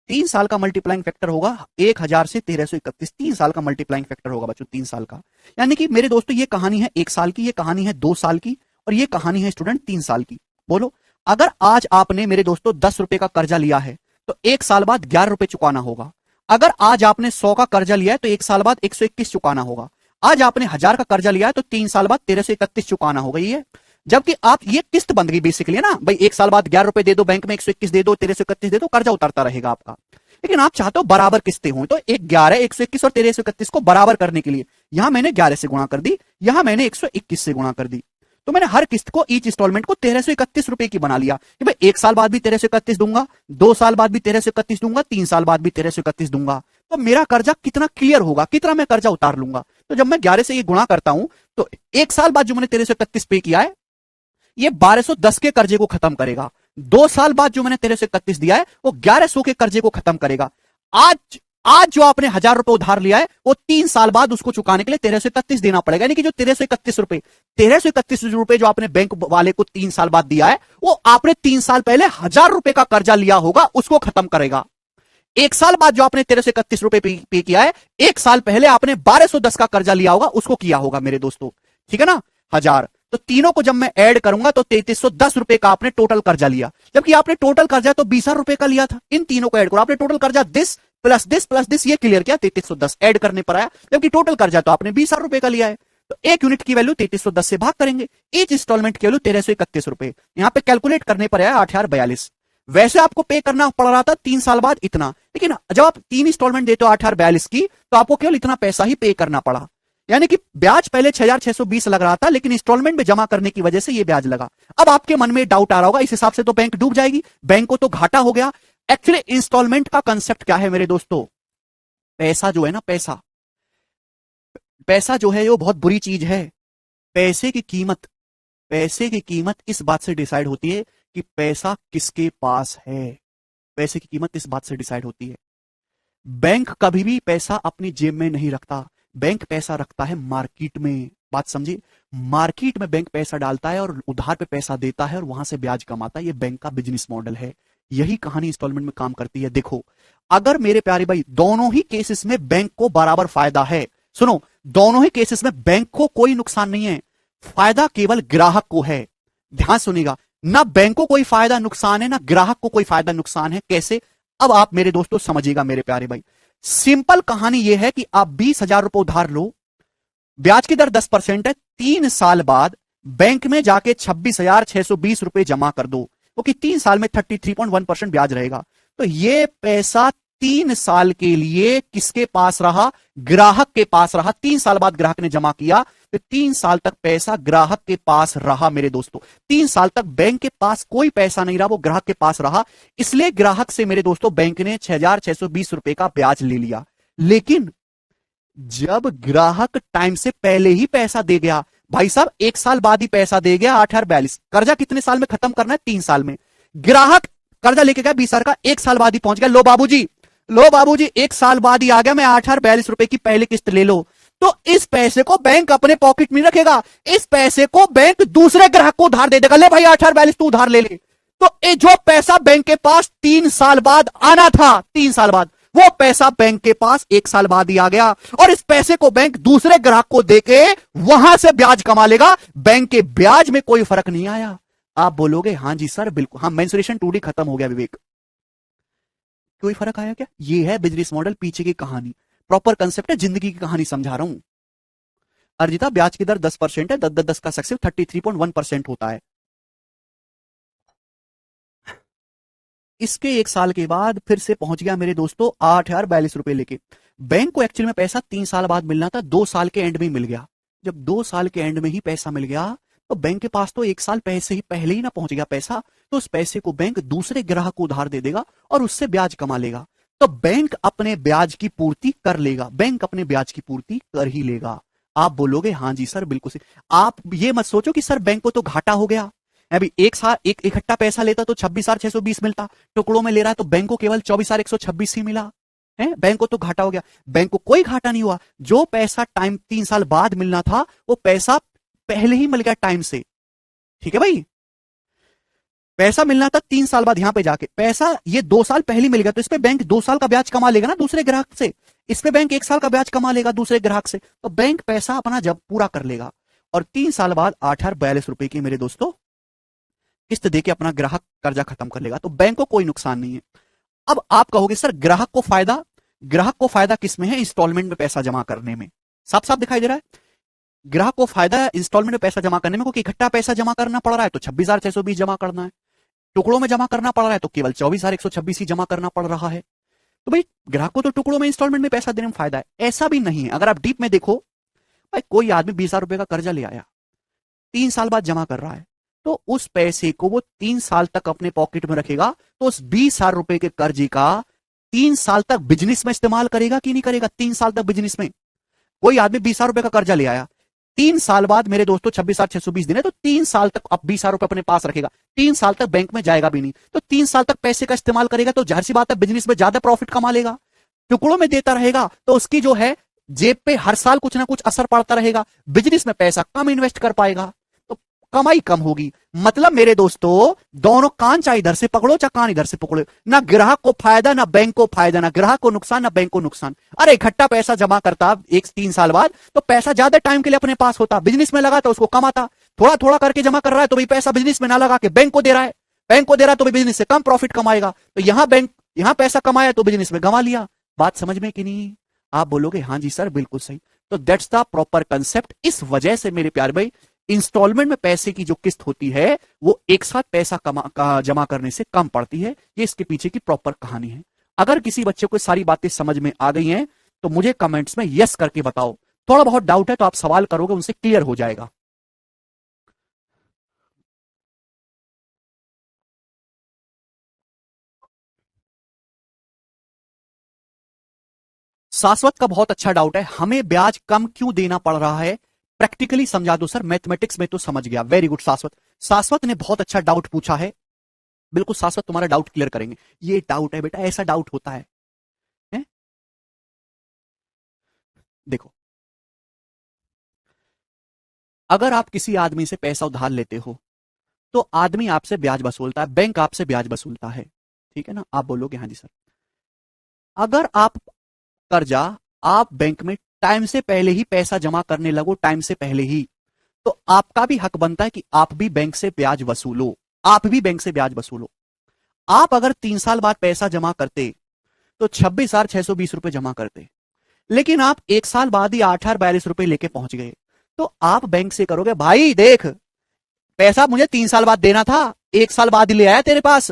3 साल का मल्टीप्लाइंग फैक्टर होगा 1,000 से 1,331, 3 साल का मल्टीप्लाइंग फैक्टर होगा बच्चों 3 साल का। यानी कि मेरे दोस्तों ये कहानी है 1 साल की, ये कहानी है 2 साल की, और ये कहानी है स्टूडेंट 3 साल की। बोलो, अगर आज आपने मेरे दोस्तों 10 रुपए का कर्जा लिया है तो 1 साल बाद 11 रुपए चुकाना होगा। अगर आज आपने 100 का कर्जा लिया है तो 1 साल बाद 121 चुकाना होगा। आज आपने 1,000 का कर्जा लिया है तो 3 साल बाद 1,331 चुकाना होगा। ये जबकि आप ये किस्त बंद गई बेसिकली ना भाई, 1 साल बाद 11 रुपए दे दो बैंक में, 121 दे दो, 1,331 दे दो, कर्जा उतरता रहेगा आपका। लेकिन आप चाहते हो बराबर किस्तें हो, तो 11, 121 और 1,331 को बराबर करने के लिए यहां मैंने 11 से गुणा कर दी, यहां मैंने 121 से गुणा कर दी। तो मैंने हर किस्त को, ईच इंस्टॉलमेंट को 1,331 रुपए की बना लिया कि भाई 1 साल बाद भी 1,331 दूंगा, 2 साल बाद भी 1,331 दूंगा, 3 साल बाद भी 1,331 दूंगा। तो मेरा कर्जा कितना क्लियर होगा, कितना मैं कर्जा उतार लूंगा। तो जब मैं 11 से ये गुणा करता हूं तो 1 साल बाद जो मैंने 1,331 पे किया है ये 1,210 के कर्जे को खत्म करेगा। 2 साल बाद जो मैंने 1,331 दिया है वो 1,100 के कर्जे को खत्म करेगा। आज जो आपने 1,000 रुपए उधार लिया है वो 3 साल बाद उसको चुकाने के लिए 1,331 देना पड़ेगा। यानी कि जो 1,331 रुपए जो आपने बैंक वाले को 3 साल बाद दिया है, वो आपने 3 साल पहले 1,000 रुपए का कर्जा लिया होगा उसको खत्म करेगा। 1 साल बाद जो आपने 1,331 रुपए पे किया है, 1 साल पहले आपने 1,210 का कर्जा लिया होगा उसको किया होगा मेरे दोस्तों। ठीक है ना? 1,000, तो तीनों को जब मैं ऐड करूंगा तो 3,310 रुपए का आपने टोटल कर्जा लिया, जबकि आपने टोटल कर्जा तो 20,000 रुपए का लिया था। इन तीनों को ऐड करो, आपने टोटल कर्जा दिस प्लस दिस ये क्लियर किया, 3,310 ऐड करने पर आया, जबकि टोटल कर्जा तो आपने 20,000 रुपए का लिया है। तो एक यूनिट की वैल्यू 3,310 से भाग करेंगे, ईच इंस्टॉलमेंट की वैल्यू 1,331 रुपए, यहां पे कैलकुलेट करने पर आया 8,042। वैसे आपको पे करना पड़ रहा था 3 साल बाद इतना, लेकिन जब आप 3 इंस्टॉलमेंट देते हो 8,042 की, तो आपको केवल इतना पैसा ही पे करना पड़ा। यानी कि ब्याज पहले 6,620 लग रहा था, लेकिन इंस्टॉलमेंट में जमा करने की वजह से ये ब्याज लगा। अब आपके मन में डाउट आ रहा होगा, इस हिसाब से तो बैंक डूब जाएगी, बैंक को तो घाटा हो गया। एक्चुअली इंस्टॉलमेंट का कंसेप्ट क्या है मेरे दोस्तों? पैसा जो है ना, पैसा पैसा जो है वो बहुत बुरी चीज है। पैसे की कीमत पैसे की कीमत इस बात से डिसाइड होती है कि पैसा किसके पास है। पैसे की कीमत इस बात से डिसाइड होती है। बैंक कभी भी पैसा अपनी जेब में नहीं रखता। बैंक पैसा रखता है मार्केट में। बात समझिए, मार्केट में बैंक पैसा डालता है और उधार पे पैसा देता है और वहां से ब्याज कमाता है। ये बैंक का बिजनेस मॉडल है। यही कहानी इंस्टॉलमेंट में काम करती है। देखो, अगर मेरे प्यारे भाई दोनों ही केसेस में बैंक को बराबर फायदा है, सुनो, दोनों ही केसेस में बैंक को कोई नुकसान नहीं है, फायदा केवल ग्राहक को है। ध्यान सुनिएगा, ना बैंक को कोई फायदा नुकसान है, ना ग्राहक को कोई फायदा नुकसान है। कैसे? अब आप मेरे दोस्तों समझिएगा मेरे प्यारे भाई। सिंपल कहानी यह है कि आप 20,000 रुपए उधार लो, ब्याज की दर 10% है, 3 साल बाद बैंक में जाके 26,620 रुपए जमा कर दो, क्योंकि 3 साल में 33.1% ब्याज रहेगा। तो ये पैसा 3 साल के लिए किसके पास रहा? ग्राहक के पास रहा। 3 साल बाद ग्राहक ने जमा किया, तो 3 साल तक पैसा ग्राहक के पास रहा मेरे दोस्तों। 3 साल तक बैंक के पास कोई पैसा नहीं रहा, वो ग्राहक के पास रहा। इसलिए ग्राहक से मेरे दोस्तों बैंक ने 6,620 रुपए का ब्याज ले लिया। लेकिन जब ग्राहक टाइम से पहले ही पैसा दे गया, भाई साहब 1 साल बाद ही पैसा दे गया, 8,842, कर्जा कितने साल में खत्म करना है? 3 साल में। ग्राहक कर्जा लेके गया 20,000 का, 1 साल बाद ही पहुंच गया, लो बाबूजी, लो बाबूजी 1 साल बाद ही आ गया, मैं 8,842 रुपए की पहले किस्त ले लो। तो इस पैसे को बैंक अपने पॉकेट में रखेगा, इस पैसे को बैंक दूसरे ग्राहक को उधार दे देगा, ले भाई 8,842 तू उधार ले ले। तो ये जो पैसा बैंक के पास 3 साल बाद आना था, 3 साल बाद, वो पैसा बैंक के पास 1 साल बाद ही आ गया, और इस पैसे को बैंक दूसरे ग्राहक को देके वहां से ब्याज कमा लेगा। बैंक के ब्याज में कोई फर्क नहीं आया। आप बोलोगे हाँ जी सर बिल्कुल, हाँ मेंसुरेशन 2D खत्म हो गया विवेक, कोई फर्क आया क्या? ये है बिजनेस मॉडल, पीछे की कहानी, प्रॉपर कंसेप्ट है, जिंदगी की कहानी समझा रहा हूं। अर्जिता ब्याज की दर 10% है, 10 का सक्सेस 33.1% होता है। इसके 1 साल के बाद फिर से पहुंच गया मेरे दोस्तों 8,042 रुपए लेके। बैंक को एक्चुअली में पैसा 3 साल बाद मिलना था, 2 साल के एंड में मिल गया। जब 2 साल के एंड में ही पैसा मिल गया, तो बैंक के पास तो 1 साल पैसे ही पहले ही ना पहुंच गया पैसा, तो उस पैसे को बैंक दूसरे ग्राहक को उधार दे देगा और उससे ब्याज कमा लेगा। तो बैंक अपने ब्याज की पूर्ति कर लेगा, बैंक अपने ब्याज की पूर्ति कर ही लेगा। आप बोलोगे हाँ जी सर बिल्कुल सही। आप ये मत सोचो कि सर बैंक को तो घाटा हो गया, अभी 1 साल एक इकट्ठा पैसा लेता तो 26,620 मिलता, टुकड़ों में ले रहा है तो बैंक को केवल 24,126 ही मिला है, बैंक को तो घाटा हो गया। बैंक को कोई घाटा नहीं हुआ, जो पैसा टाइम 3 साल बाद मिलना था वो पैसा पहले ही मिल गया टाइम से। ठीक है भाई, पैसा मिलना था 3 साल बाद, यहां पे जाके पैसा ये 2 साल पहले मिल गया, तो इस पे बैंक 2 साल का ब्याज कमा लेगा ना दूसरे ग्राहक से, इस पे बैंक 1 साल का ब्याज कमा लेगा दूसरे ग्राहक से, तो बैंक पैसा अपना जब पूरा कर लेगा और 3 साल बाद 8,042 रुपए की मेरे दोस्तों किस्त देके अपना ग्राहक कर्जा खत्म कर लेगा, तो बैंक को कोई नुकसान नहीं है। अब आप कहोगे सर ग्राहक को फायदा किस में है? इंस्टॉलमेंट में पैसा जमा करने में। साफ साफ दिखाई दे रहा है, ग्राहक को फायदा इंस्टॉलमेंट में पैसा जमा करने में, क्योंकि इकट्ठा पैसा जमा करना पड़ रहा है तो 26,620 जमा करना है, टुकड़ों में जमा करना पड़ रहा है तो केवल 24,126 ही जमा करना पड़ रहा है। तो भाई ग्राहक को तो टुकड़ों में इंस्टॉलमेंट में पैसा देने में फायदा है, ऐसा भी नहीं है। अगर आप डीप में देखो, भाई कोई आदमी 20,000 रुपए का कर्जा ले आया, 3 साल बाद जमा कर रहा है, तो उस पैसे को वो 3 साल तक अपने पॉकेट में रखेगा, तो उस 20,000 रुपए के कर्जे का 3 साल तक बिजनेस में इस्तेमाल करेगा कि नहीं करेगा? 3 साल तक बिजनेस में। कोई आदमी 20,000 रुपए का कर्जा ले आया, 3 साल बाद मेरे दोस्तों 26,620 दिन है, तो 3 साल तक अब 20,000 रुपए अपने पास रखेगा, 3 साल तक बैंक में जाएगा भी नहीं, तो 3 साल तक पैसे का इस्तेमाल करेगा, तो जाहिर सी बात है बिजनेस में ज्यादा प्रॉफिट कमा लेगा। टुकड़ों में देता रहेगा तो उसकी जो है जेब पे हर साल कुछ ना कुछ असर पड़ता रहेगा, बिजनेस में पैसा कम इन्वेस्ट कर पाएगा, तो कमाई कम होगी। मतलब मेरे दोस्तों दोनों कान चाहे इधर से पकड़ो चाहे कान इधर से पकड़ो, ना ग्राहक को फायदा ना बैंक को फायदा, ना ग्राहक को नुकसान ना बैंक को नुकसान। अरे इकट्ठा पैसा जमा करता एक 3 साल बाद तो पैसा ज्यादा टाइम के लिए अपने पास होता, बिजनेस में लगा तो उसको कमाता, थोड़ा थोड़ा करके जमा कर रहा है तो भाई पैसा बिजनेस में ना लगा के बैंक को दे रहा है, बैंक को दे रहा है तो भाई बिजनेस से कम प्रॉफिट कमाएगा, तो यहां पैसा कमाया तो बिजनेस में गंवा लिया। बात समझ में कि नहीं? आप बोलोगे हाँ जी सर बिल्कुल सही। तो दैट्स द प्रॉपर कंसेप्ट। इस वजह से मेरे प्यारे भाई इंस्टॉलमेंट में पैसे की जो किस्त होती है वो एक साथ पैसा जमा करने से कम पड़ती है। ये इसके पीछे की प्रॉपर कहानी है। अगर किसी बच्चे को सारी बातें समझ में आ गई हैं तो मुझे कमेंट्स में यस करके बताओ, थोड़ा बहुत डाउट है तो आप सवाल करोगे उनसे क्लियर हो जाएगा। शाश्वत का बहुत अच्छा डाउट है, हमें ब्याज कम क्यों देना पड़ रहा है, प्रैक्टिकली समझा दो सर, मैथमेटिक्स में तो समझ गया, वेरी गुड शाश्वत। शाश्वत ने बहुत अच्छा डाउट पूछा है, बिल्कुल शाश्वत तुम्हारा डाउट क्लियर करेंगे। ये डाउट है बेटा, ऐसा डाउट होता है? देखो, अगर आप किसी आदमी से पैसा उधार लेते हो तो आदमी आपसे ब्याज वसूलता है, बैंक आपसे ब्याज वसूलता है, ठीक है ना? आप बोलोगे हाँ जी सर। अगर आप कर्जा, आप बैंक में टाइम से पहले ही पैसा जमा करने लगो, टाइम से पहले ही, तो आपका भी हक बनता है कि आप भी बैंक से ब्याज वसूलो, आप भी बैंक से ब्याज वसूलो। आप अगर 3 साल बाद पैसा जमा करते तो 26,620 रुपए जमा करते, लेकिन आप 1 साल बाद ही 8,42 रुपए लेके पहुंच गए, तो आप बैंक से करोगे भाई देख, पैसा मुझे 3 साल बाद देना था, 1 साल बाद ही ले आया तेरे पास,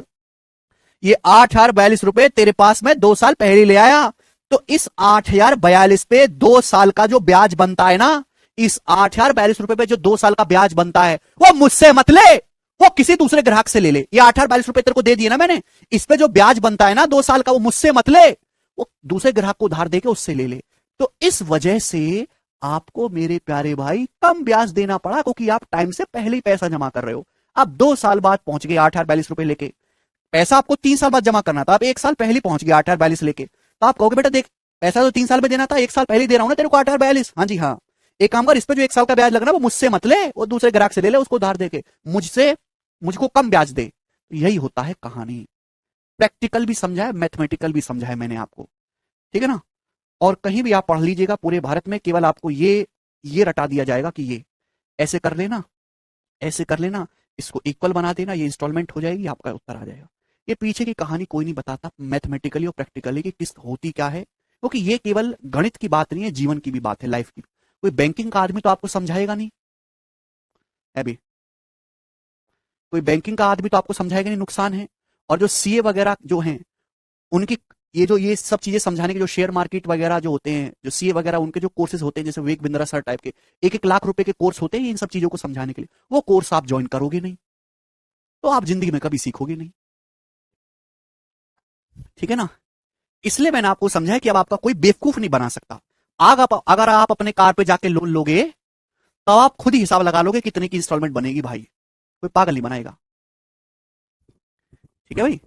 ये 8,42 रुपए तेरे पास में 2 साल पहले ले आया, तो इस 8,042 पे 2 साल का जो ब्याज बनता है ना, इस 8,042 पे जो 2 साल का ब्याज बनता है, वो मुझसे मत ले, वो किसी दूसरे ग्राहक से ले ले। ये 8,042 तेरे को दे दिए ना मैंने, इस पे जो ब्याज बनता है ना 2 साल का, वो मुझसे मत ले, वो दूसरे ग्राहक को उधार देके उससे ले ले। तो इस वजह से आपको मेरे प्यारे भाई कम ब्याज देना पड़ा, क्योंकि आप टाइम से पहले ही पैसा जमा कर रहे हो। अब 2 साल बाद पहुंच गए 8,042 लेके, पैसा आपको 3 साल बाद जमा करना था, आप 1 साल पहले पहुंच गए 8,042 लेके, तो आप कहोगे बेटा देख, पैसा तो 3 साल में देना था, 1 साल पहले दे रहा हूं ना तेरे को 8,042। हाँ जी हाँ, एक काम कर, इस पे जो 1 साल का ब्याज लगना वो मुझसे मत ले, वो दूसरे ग्राहक से ले ले, उसको उधार देके मुझको कम ब्याज दे। यही होता है कहानी। प्रैक्टिकल भी समझा है, मैथमेटिकल भी समझा है मैंने आपको, ठीक है ना? और कहीं भी आप पढ़ लीजिएगा पूरे भारत में, केवल आपको ये रटा दिया जाएगा कि ये ऐसे कर लेना, ऐसे कर लेना, इसको इक्वल बना देना, ये इंस्टॉलमेंट हो जाएगी, आपका उत्तर आ जाएगा। ये पीछे की कहानी कोई नहीं बताता मैथमेटिकली और प्रैक्टिकली कि किस्त होती क्या है, क्योंकि ये केवल गणित की बात नहीं है, जीवन की भी बात है, लाइफ की। कोई बैंकिंग का आदमी तो आपको समझाएगा नहीं है भी, कोई बैंकिंग का आदमी तो आपको समझाएगा नहीं नुकसान है। और जो सीए वगैरह जो हैं, उनकी ये सब चीजें समझाने के, जो शेयर मार्केट वगैरह जो होते हैं, जो सीए वगैरह, उनके जो कोर्सेज होते हैं, जैसे विवेक बिंद्रा सर टाइप के 1-1 लाख रुपए के कोर्स होते हैं इन सब चीजों को समझाने के लिए, वो कोर्स आप ज्वाइन करोगे नहीं तो आप जिंदगी में कभी सीखोगे नहीं, ठीक है ना? इसलिए मैंने आपको समझाया कि अब आपका कोई बेवकूफ नहीं बना सकता। अगर आप अपने कार पे जाके लोन लोगे तो आप खुद ही हिसाब लगा लोगे कितने की इंस्टॉलमेंट बनेगी भाई, कोई पागल नहीं बनाएगा, ठीक है भाई?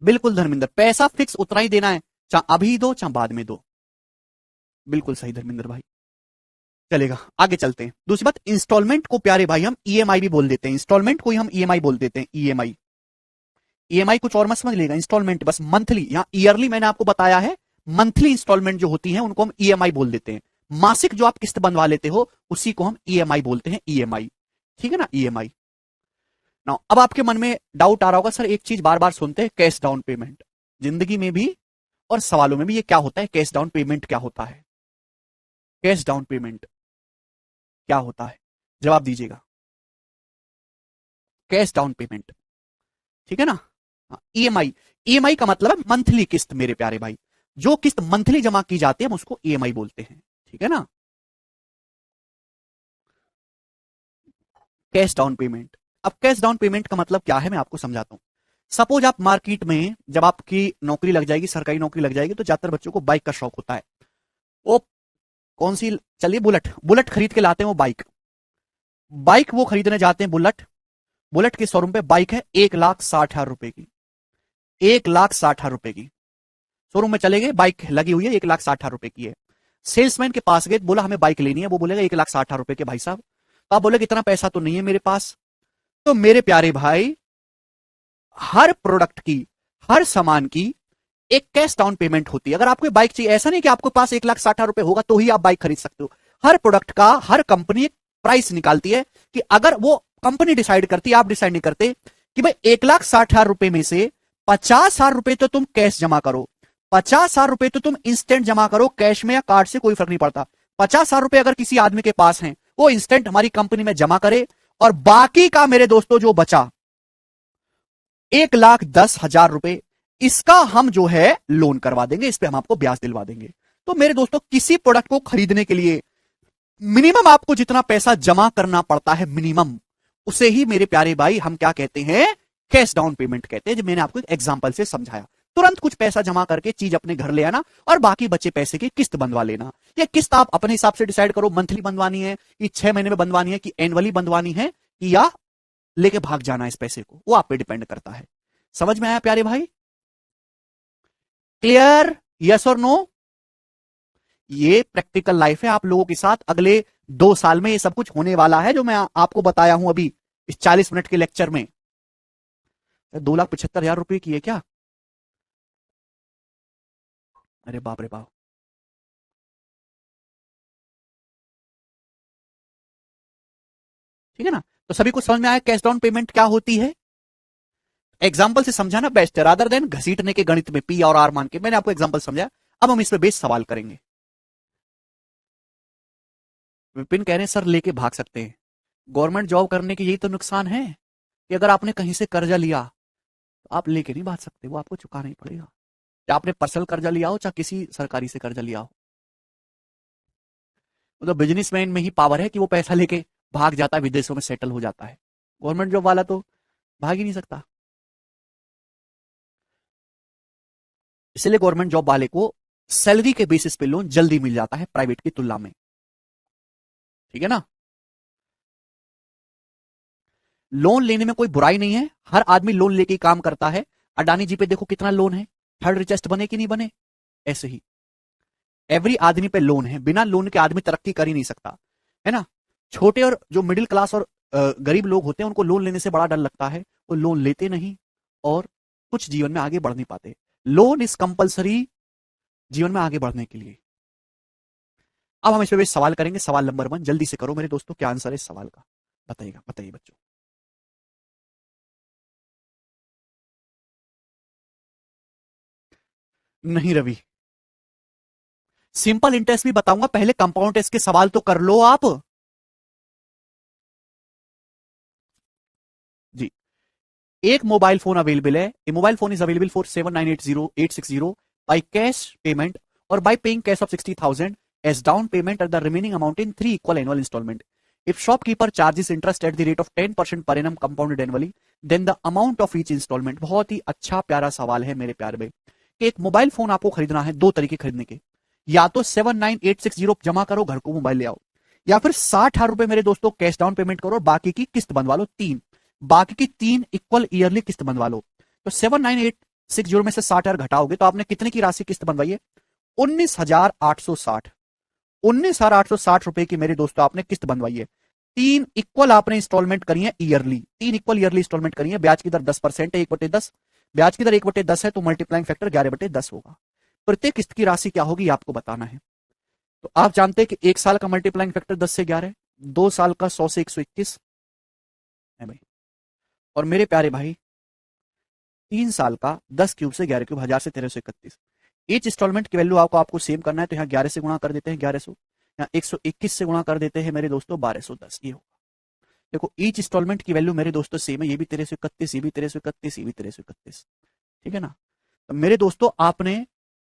बिल्कुल धर्मेंद्र, पैसा फिक्स उतना ही देना है, चाहे अभी दो चाहे बाद में दो, बिल्कुल सही धर्मेंद्र भाई। चलेगा, आगे चलते हैं। दूसरी बात, इंस्टॉलमेंट को प्यारे भाई हम ईएमआई भी बोल देते हैं, इंस्टॉलमेंट को ही हम ईएमआई बोल देते हैं, ईएमआई। ईएमआई कुछ और मत समझ लेगा, इंस्टॉलमेंट बस मंथली, यहां ईयरली मैंने आपको बताया है, मंथली इंस्टॉलमेंट जो होती है उनको हम ईएमआई बोल देते हैं। मासिक जो आप किस्त बनवा लेते हो उसी को हम ईएमआई बोलते हैं, ईएमआई, ठीक है ना? ईएमआई। नाउ अब आपके मन में डाउट आ रहा होगा, सर एक चीज बार बार सुनते हैं, कैश डाउन पेमेंट, जिंदगी में भी और सवालों में भी ये क्या होता है, कैश डाउन पेमेंट क्या होता है, कैश डाउन पेमेंट क्या होता है, जवाब दीजिएगा। कैश डाउन पेमेंट, ठीक है ना? ईएमआई, ईएमआई का मतलब है मंथली किस्त मेरे प्यारे भाई, जो किस्त मंथली जमा की जाती है हम उसको ईएमआई बोलते हैं, ठीक है ना? Cash down payment. अब कैश डाउन पेमेंट का मतलब क्या है मैं आपको समझाता हूं। सपोज आप मार्केट में, जब आपकी नौकरी लग जाएगी, सरकारी नौकरी लग जाएगी, तो ज्यादातर बच्चों को बाइक का शौक होता है, वो कौन सी, चलिए बुलेट, बुलेट खरीद के लाते हैं वो बाइक, बाइक वो खरीदने जाते हैं बुलेट, बुलेट के शोरूम पे बाइक है 1,60,000 रुपए की, 1,60,000 रुपए की, शोरूम में चले गए, बाइक लगी हुई है 1,60,000 रुपए की है, सेल्समैन के पास गए, बोला हमें बाइक लेनी है, वो बोलेगा 1,60,000 रुपए के भाई साहब, तो आप बोले इतना पैसा तो नहीं है मेरे पास। तो मेरे प्यारे भाई, हर प्रोडक्ट की, हर सामान की एक कैश डाउन पेमेंट होती है। अगर आपको बाइक चाहिए, ऐसा नहीं कि आपके पास 1,60,000 रुपए होगा तो ही आप बाइक खरीद सकते हो, हर प्रोडक्ट का हर कंपनी एक प्राइस निकालती है, कि अगर वो कंपनी डिसाइड करती है, आप डिसाइड नहीं करते, कि भाई 1,60,000 रुपए में से 50,000 रुपए तो तुम कैश जमा करो, 50,000 रुपए तो तुम इंस्टेंट जमा करो, कैश में या कार्ड से कोई फर्क नहीं पड़ता। 50,000 रुपए अगर किसी आदमी के पास हैं, वो इंस्टेंट हमारी कंपनी में जमा करे, और बाकी का मेरे दोस्तों जो बचा 1,10,000 रुपए, इसका हम जो है लोन करवा देंगे, इस पे हम आपको ब्याज दिलवा देंगे। तो मेरे दोस्तों, किसी प्रोडक्ट को खरीदने के लिए मिनिमम आपको जितना पैसा जमा करना पड़ता है, मिनिमम, उसे ही मेरे प्यारे भाई हम क्या कहते हैं, कैश डाउन पेमेंट कहते हैं, जो मैंने आपको एक एग्जांपल से समझाया। तुरंत कुछ पैसा जमा करके चीज अपने घर ले आना और बाकी बचे पैसे की किस्त बनवा लेना। ये किस्त आप अपने हिसाब से डिसाइड करो, मंथली बनवानी है कि 6 महीने में बनवानी है कि एनुअली बनवानी है कि या लेके भाग जाना है इस पैसे को, वो आप पे डिपेंड करता है। समझ में आया प्यारे भाई? क्लियर? यस और नो? ये प्रैक्टिकल लाइफ है आप लोगों के साथ। अगले 2 साल में ये सब कुछ होने वाला है जो मैं आपको बताया हूं अभी इस 40 मिनट के लेक्चर में। 2,75,000 रुपए की है क्या? अरे बाप रे बाप। ठीक है ना? तो सभी को समझ में आया कैश डाउन पेमेंट क्या होती है? एग्जाम्पल से समझाना बेस्ट है रादर देन घसीटने के गणित में पी और आर मान के। मैंने आपको एग्जाम्पल समझाया, अब हम इस पे बेस सवाल करेंगे। विपिन कह रहे हैं सर लेके भाग सकते हैं। गवर्नमेंट जॉब करने की यही तो नुकसान है कि अगर आपने कहीं से कर्जा लिया तो आप लेके नहीं भाग सकते, वो आपको चुकाना ही पड़ेगा। चाहे आपने पर्सनल कर्जा लिया हो चाहे किसी सरकारी से कर्जा लिया हो। तो बिजनेसमैन में ही पावर है कि वो पैसा लेके भाग जाता है, विदेशों में सेटल हो जाता है। गवर्नमेंट जॉब वाला तो भाग ही नहीं सकता। इसलिए गवर्नमेंट जॉब वाले को सैलरी के बेसिस पे लोन जल्दी मिल जाता है प्राइवेट की तुलना में। ठीक है ना? लोन लेने में कोई बुराई नहीं है, हर आदमी लोन लेके ही काम करता है। अडानी जी पे देखो कितना लोन है, थर्ड रिचेस्ट बने कि नहीं बने? ऐसे ही एवरी आदमी पे लोन है, बिना लोन के आदमी तरक्की कर ही नहीं सकता, है ना? छोटे और जो मिडिल क्लास और गरीब लोग होते हैं उनको लोन लेने से बड़ा डर लगता है, वो लोन लेते नहीं और कुछ जीवन में आगे बढ़ नहीं पाते। लोन इज कंपलसरी जीवन में आगे बढ़ने के लिए। अब हम इस पे सवाल करेंगे। सवाल नंबर 1 जल्दी से करो मेरे दोस्तों, क्या आंसर है इस सवाल का? बताइएगा, बताइए बच्चों। नहीं रवि, सिंपल इंटरेस्ट भी बताऊंगा, पहले कंपाउंड इंटरेस्ट के सवाल तो कर लो आप जी। एक मोबाइल फोन अवेलेबल है, a mobile phone is available for 7,980,860 by cash payment और by paying cash of 60,000 as down payment at the remaining amount in 3 equal annual installment. If shopkeeper charges interest at the rate of 10% per annum compounded annually, then the amount of each installment। बहुत ही अच्छा प्यारा सवाल है मेरे प्यार में कि एक मोबाइल फोन आपको खरीदना है, दो तरीके खरीदने के, या तो 7,9,860 जमा करो घर को मोबाइल ले आओ, या फिर 60,000 रुपए मेरे दोस्तों कैश डाउन पेमेंट करो और बाकी की किस्त बनवा लो, तीन, बाकी की 3 इक्वल ईयरली किस्त बनवा लो। तो 7,9,860 में से 60,000 घटाओगे तो आपने कितने की राशि किस्त बनवाई है? 19,860। 19,860 रुपए की मेरे दोस्तों आपने किस्त बनवाई है। 3 इक्वल आपने इंस्टॉलमेंट करी है ईयरली, 3 इक्वल ईयरली इंस्टॉलमेंट करी है। ब्याज की दर 10% है, 1/10। ब्याज की दर 1/10 है तो मल्टीप्लाइंग फैक्टर 11/10 होगा। प्रत्येक किस्त की राशि क्या होगी आपको बताना है। तो आप जानते हैं कि 1 साल का मल्टीप्लाइंग फैक्टर 10 से 11 है, 2 साल का 100 से 121 है भाई, और मेरे प्यारे भाई 3 साल का 10 क्यूब से 11 क्यूब 1000 से 1331। ईच इंस्टॉलमेंट की वैल्यू आपको सेम करना है तो यहाँ 11 से गुणा कर देते हैं 1100, यहाँ 121 से गुणा कर देते हैं मेरे दोस्तों 1210। ये होगा, देखो ईच इंस्टॉलमेंट की वैल्यू मेरे दोस्तों सेम है, ये भी 1331, ये भी 1331, ये भी 1331। ठीक है ना? तो मेरे दोस्तों आपने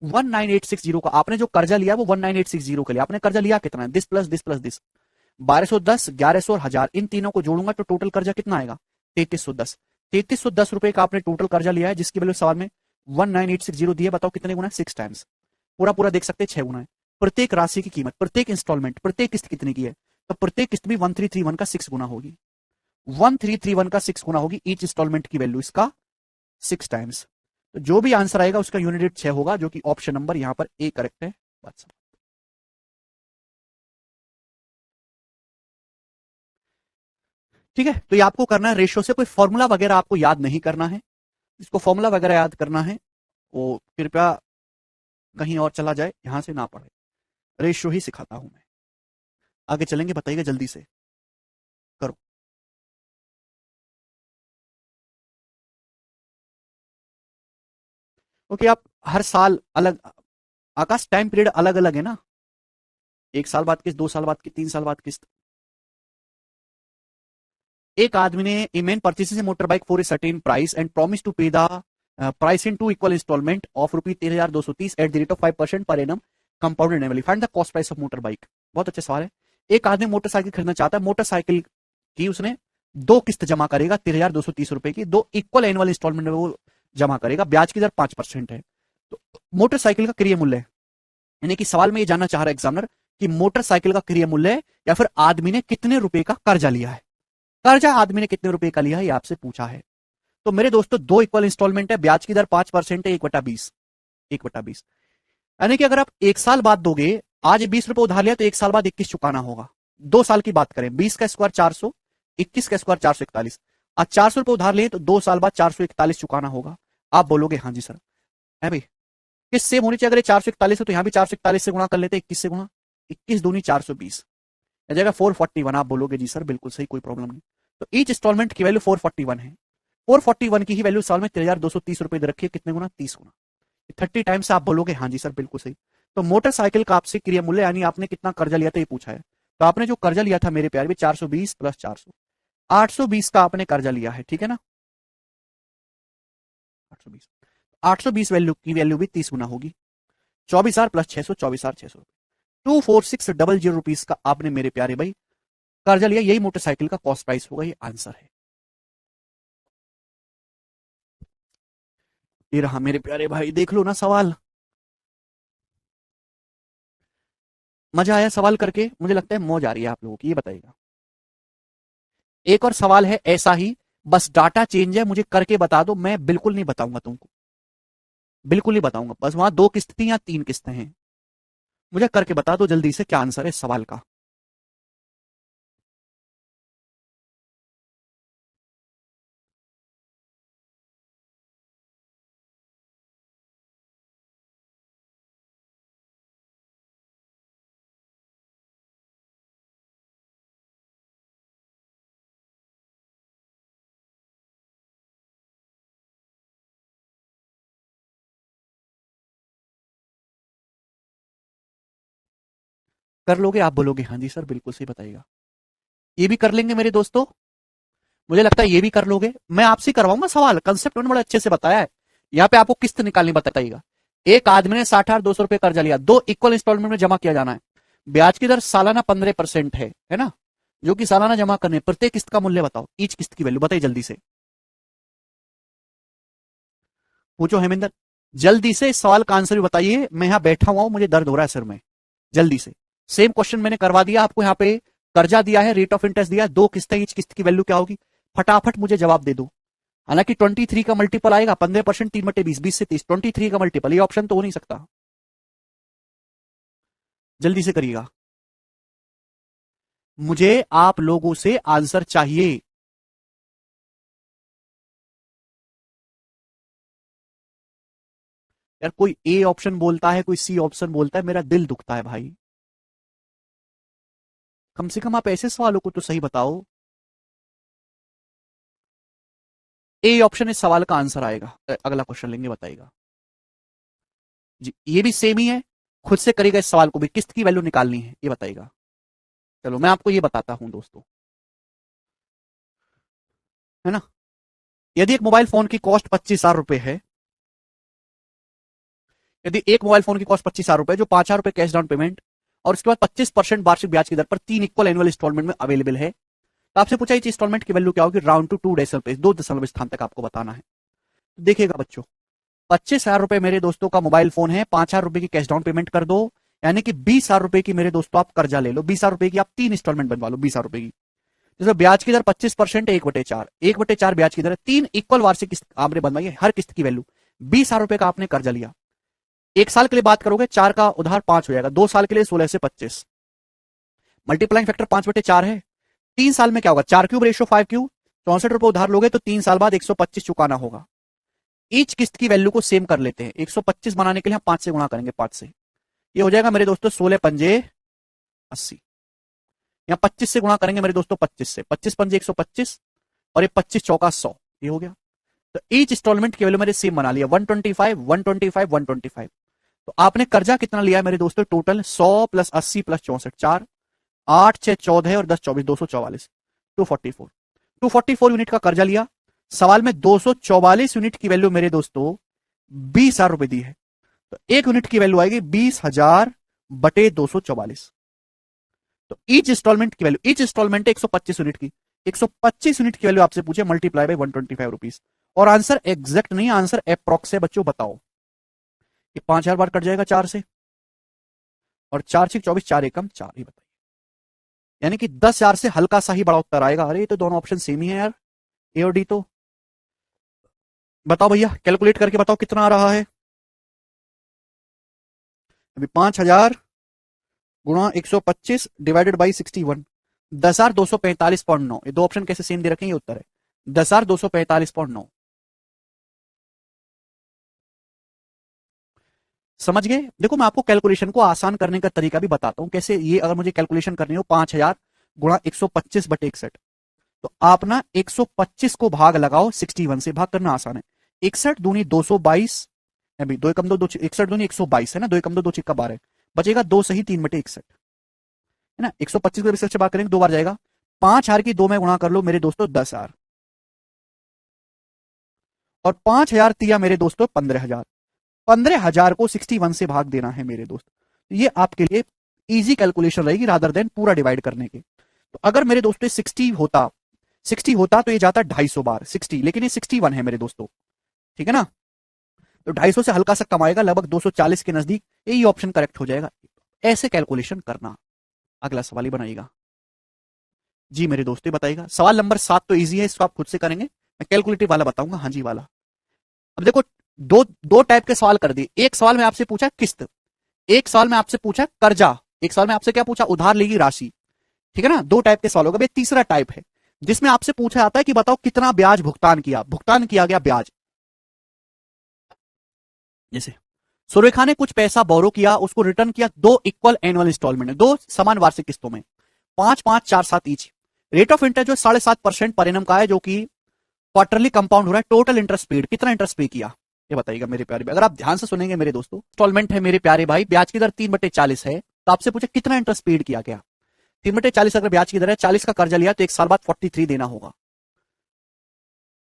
19860 का आपने जो कर्जा लिया वो 19860 के लिए आपने कर्जा लिया कितना है? This plus this plus this, 1210, 1100 और 1000, इन तीनों को जोड़ूंगा तो टोटल कर्जा कितना आएगा? 3310। 3310 रुपए का आपने टोटल कर्जा लिया है जिसकी वैल्यू सवाल में 19860 दी है। बताओ कितने गुना है? 6 टाइम्स। पूरा पूरा देख सकते हैं 6 गुना है। प्रत्येक राशि की कीमत, प्रत्येक इंस्टॉलमेंट, प्रत्येक किस्त कितने की है? तो प्रत्येक किस्त भी 1331 का 6 गुना होगी, 1331 का 6 गुना होगी ईच इंस्टॉलमेंट की वैल्यू, इसका 6 टाइम्स। तो जो भी आंसर आएगा उसका यूनिट रेट 6 होगा, जो कि ऑप्शन नंबर यहां पर ए करेक्ट है। बात समझ। ठीक है, तो ये आपको करना है रेशियो से, कोई फॉर्मूला वगैरह आपको याद नहीं करना है। इसको फॉर्मूला वगैरह याद करना है वो कृपया कहीं और चला जाए, यहां से ना पढ़े, रेशियो ही सिखाता हूं मैं। आगे चलेंगे, बताइएगा जल्दी से करो। ओके, आप हर साल अलग, आकाश टाइम पीरियड अलग अलग है ना, 1 साल बाद किस्त, 2 साल बाद किस्त, 3 साल बाद किस्त। एक आदमी ने a man purchases a motor bike for a certain price and promise to pay the price in 2 equal instalment of rupee 13,230 at the rate of 5% per annum compounded annually, find the cost price of motor bike. बहुत अच्छा सवाल है। एक आदमी मोटरसाइकिल खरीदना चाहता है, मोटरसाइकिल की उसने 2 किस्त जमा करेगा 13,230 रुपए की, 2 इक्वल एनुअल इंस्टॉलमेंट में वो जमा करेगा, ब्याज की दर 5% है। तो मोटरसाइकिल का क्रय मूल्य, यानी कि सवाल में ये जानना चाह रहा है एग्जामिनर कि मोटरसाइकिल का क्रय मूल्य है या फिर आदमी ने कितने रुपए का कर्जा लिया है। कर्जा आदमी ने कितने रुपए का लिया है ये आपसे पूछा है। तो मेरे दोस्तों दो इक्वल इंस्टॉलमेंट है, ब्याज की दर 5% है, 1/20, 1/20। यानी कि अगर आप एक साल बाद दोगे, आज 20 रुपए उधार लिया तो एक साल बाद 21 चुकाना होगा। 2 साल की बात करें, 20 का स्क्वायर 400, 21 का स्क्वायर 441। आज 400 रुपए उधार लिए तो 2 साल बाद 441 चुकाना होगा। आप बोलोगे हाँ जी सर, है भाई, किस सेम होनी चाहिए। अगर 441 है तो यहां भी 441 से गुणा कर लेते, 21 से गुणा, 21 दूनी 420, जगह 441। आप बोलोगे जी सर बिल्कुल सही, कोई प्रॉब्लम नहीं। तो ईच इंस्टॉलमेंट की वैल्यू 441 है। 441 की ही वैल्यू साल में 3230 रुपए दे रखी है, कितने गुना, 30 गुना, 30 टाइम्स। आप बोलोगे हाँ जी सर बिल्कुल सही। तो मोटरसाइकिल का आपसे क्रिया मूल्य, यानी आपने कितना कर्जा लिया था ये पूछा है। तो आपने जो कर्जा लिया था मेरे प्यारे भी 420 प्लस 400, 820 का आपने कर्जा लिया है, ठीक है ना। 820, 820 वैल्यू भी 30 गुना होगी। 24,000 प्लस 600, 24,600, 24600 रुपीज का आपने मेरे प्यारे भाई कर्जा लिया। यही मोटरसाइकिल का कॉस्ट प्राइस होगा, ये आंसर है। ये रहा मेरे प्यारे भाई, देख लो ना सवाल। मजा आया सवाल करके, मुझे लगता है मौज आ रही है आप लोगों की, ये बताइएगा। एक और सवाल है ऐसा ही, बस डाटा चेंज है, मुझे करके बता दो, मैं बिल्कुल नहीं बताऊंगा तुमको, बिल्कुल नहीं बताऊंगा। बस वहां 2 किस्त थी या 3 किस्तें हैं, मुझे करके बता दो जल्दी से क्या आंसर है इस सवाल का। कर लोगे, आप बोलोगे हाँ जी सर बिल्कुल सही, बताइएगा। ये भी कर लेंगे मेरे दोस्तों, मुझे लगता है ये भी कर लोगे। मैं आपसे करवाऊंगा सवाल, कंसेप्ट मैंने बड़े अच्छे से बताया है। यहाँ पे आपको किस्त निकालनी बताइएगा। एक आदमी ने 60,200 रुपए कर्जा लिया, 2 इक्वल इंस्टॉलमेंट में जमा किया जाना है। ब्याज की दर सालाना 15% है ना, जो कि सालाना जमा करने, प्रत्येक किस्त का मूल्य बताओ, ईच किस्त की वैल्यू बताइए जल्दी से। पूछो हेमेंद्र, जल्दी से इस सवाल का आंसर भी बताइए, मैं यहां बैठा हुआ हूं, मुझे दर्द हो रहा है सर में। जल्दी से, सेम क्वेश्चन मैंने करवा दिया आपको, यहाँ पे कर्जा दिया है, रेट ऑफ इंटरेस्ट दिया है, 2 किस्तें, ईच किस्त की वैल्यू क्या होगी, फटाफट मुझे जवाब दे दो। हालांकि 23 का मल्टीपल आएगा, 15%, 3/20, 20 से 30, 23 का मल्टीपल, ये ऑप्शन तो हो नहीं सकता। जल्दी से करिएगा, मुझे आप लोगों से आंसर चाहिए। यार कोई ए ऑप्शन बोलता है, कोई सी ऑप्शन बोलता है, मेरा दिल दुखता है भाई। कम से कम आप ऐसे सवालों को तो सही बताओ। ए ऑप्शन इस सवाल का आंसर आएगा। अगला क्वेश्चन लेंगे, बताइएगा जी। ये भी सेम ही है, खुद से करिएगा इस सवाल को भी, किस्त की वैल्यू निकालनी है, ये बताइएगा। चलो मैं आपको ये बताता हूं दोस्तों, है ना। यदि एक मोबाइल फोन की कॉस्ट 25,000 रुपए है, यदि एक मोबाइल फोन की कॉस्ट 25,000 रुपए, जो 5,000 रुपए कैश डाउन पेमेंट और उसके बाद 25% वार्षिक ब्याज की दर पर 3 इक्वल एनुअल इंस्टॉलमेंट में अवेलेबल है, तो आपसे पूछा इंस्टॉलमेंट की वैल्यू क्या होगी, राउंड टू 2 डेसिमल प्लेस, 2 दशमलव स्थान तक आपको बताना है। देखिएगा बच्चों, 25,000 रुपए मेरे दोस्तों का मोबाइल फोन है, 5,000 रुपए की कैश डाउन पेमेंट कर दो, यानी कि 20,000 रुपए की मेरे दोस्तों आप कर्जा ले लो, 20,000 रुपए की आप 3 इंस्टॉलमेंट बनवा लो 20,000 रुपए की। जैसे ब्याज की दर 25% है, 1/4, 1/4 ब्याज की दर है, 3 इक्वल वार्षिक किस्त आपने बनवाई है, हर किस्त की वैल्यू 20,000 रुपए का आपने कर्जा लिया। एक साल के लिए बात करोगे, 4 का उधार 5 हो जाएगा, 2 साल के लिए 16 से 25, मल्टीप्लाइंग फैक्टर 5/4 है। 3 साल में क्या होगा, 4³ रेशो 5 क्यूब, 64 रुपए उधार लोगे तो 3 साल बाद 125 चुकाना होगा। ईच किस्त की वैल्यू को सेम कर लेते हैं, 125 बनाने के लिए हम 5 से गुणा करेंगे, 5 से, ये हो जाएगा मेरे दोस्तों 16×5 = 80। यहाँ 25 से गुणा करेंगे मेरे दोस्तों 25 से, 25×5 = 125, और ये 25×4 = 100, ये हो गया। तो ईच इंस्टॉलमेंट की वैल्यू मैंने सेम बना लिया, 125, 125, 125। तो आपने कर्जा कितना लिया है मेरे दोस्तों, टोटल 100 प्लस 80 प्लस 64, 4, 8 6 14 और 10 24, 244, 244, 244 यूनिट का कर्जा लिया। सवाल में 244 यूनिट की वैल्यू मेरे दोस्तों 20,000 रुपए दी है, तो 1 यूनिट की वैल्यू आएगी 20,000 बटे 244। तो ईच इंस्टॉलमेंट की वैल्यू, ईच इंस्टॉलमेंट है 125 यूनिट की, 125 यूनिट की वैल्यू आपसे पूछे, मल्टीप्लाई बाय 125 रुपीज, और आंसर एग्जैक्ट नहीं, आंसर अप्रॉक्स है बच्चों। बताओ ये 5,000 बार कट जाएगा 4 से, और 4 6 24, 4 एकम 4 ही बताइए। यानी कि 10,000 से हल्का सा ही बड़ा उत्तर आएगा। अरे ये तो दोनों ऑप्शन सेम ही है यार, ए और डी। तो बताओ भैया, कैलकुलेट करके बताओ कितना आ रहा है। अभी 5,000 गुणा 125 डिवाइडेड बाई 61, 10,245.9। ये दो ऑप्शन कैसे सेम दे रखे हैं, ये उत्तर है 10,245.9। समझ गए? देखो मैं आपको कैलकुलेशन को आसान करने का तरीका भी बताता हूं कैसे। ये अगर मुझे कैलकुलेशन करनी हो 5,000 गुणा 125 बटे 61, तो आप ना 125 को भाग लगाओ 61 से, भाग करना आसान है। 61 दूनी 222, अभी 2 एकम 2 61 दूनी 122 है ना, 2 एकम 2 चिक्का 12 बचेगा 2 सही 3 बटे 61 है ना। 125 को से बात करेंगे 2 बार जाएगा, 5,000 की 2 में गुणा कर लो मेरे दोस्तों 10,000, और 5,000 तिया मेरे दोस्तों 15,000। 15,000 को 61 से भाग देना है मेरे दोस्त। ये आपके लिए इजी कैलकुलेशन रहेगी रादर देन पूरा डिवाइड करने के। तो अगर मेरे दोस्तों 60 होता तो ये जाता 250 बार 60, लेकिन ये 61 है मेरे दोस्तों, ठीक है ना। तो 250 से हल्का सा कम आएगा, लगभग 240 के नजदीक, यही ऑप्शन करेक्ट हो जाएगा। ऐसे कैलकुलेशन करना। अगला सवाल ही बनाइएगा जी मेरे दोस्तों, बताइएगा। सवाल नंबर 7 तो इजी है, इसको आप खुद से करेंगे, मैं कैलकुलेटिव वाला बताऊंगा, हाँ जी वाला। अब देखो दो दो टाइप के सवाल कर दिए। एक सवाल में आपसे पूछा किस्त, एक सवाल में आपसे पूछा कर्जा, एक सवाल में आपसे क्या पूछा, उधार ली गई राशि, ठीक है ना। दो टाइप के सवाल होगा। तीसरा टाइप है जिसमें आपसे पूछा जाता है कि बताओ कितना ब्याज भुगतान किया गया ब्याज। जैसे सुरेखा ने कुछ पैसा बोरो किया, उसको रिटर्न किया 2 इक्वल एनुअल इंस्टॉलमेंट में, 2 समान वार्षिक किस्तों में, 5 5 4 7 ईच। रेट ऑफ इंटरेस्ट जो 7.5% पर एनम का है, जो कि क्वार्टरली कंपाउंड हो रहा है। टोटल इंटरेस्ट पेड, कितना इंटरेस्ट पे किया ये बताइएगा मेरे प्यारे भाई। अगर आप ध्यान से सुनेंगे मेरे दोस्तों, इंस्टॉलमेंट है मेरे प्यारे भाई, ब्याज की दर 3/40 है, तो आपसे पूछे कितना इंटरेस्ट पेड किया गया। 3/40 अगर ब्याज की दर है, 40 का कर्जा लिया तो 1 साल बाद 43 देना होगा।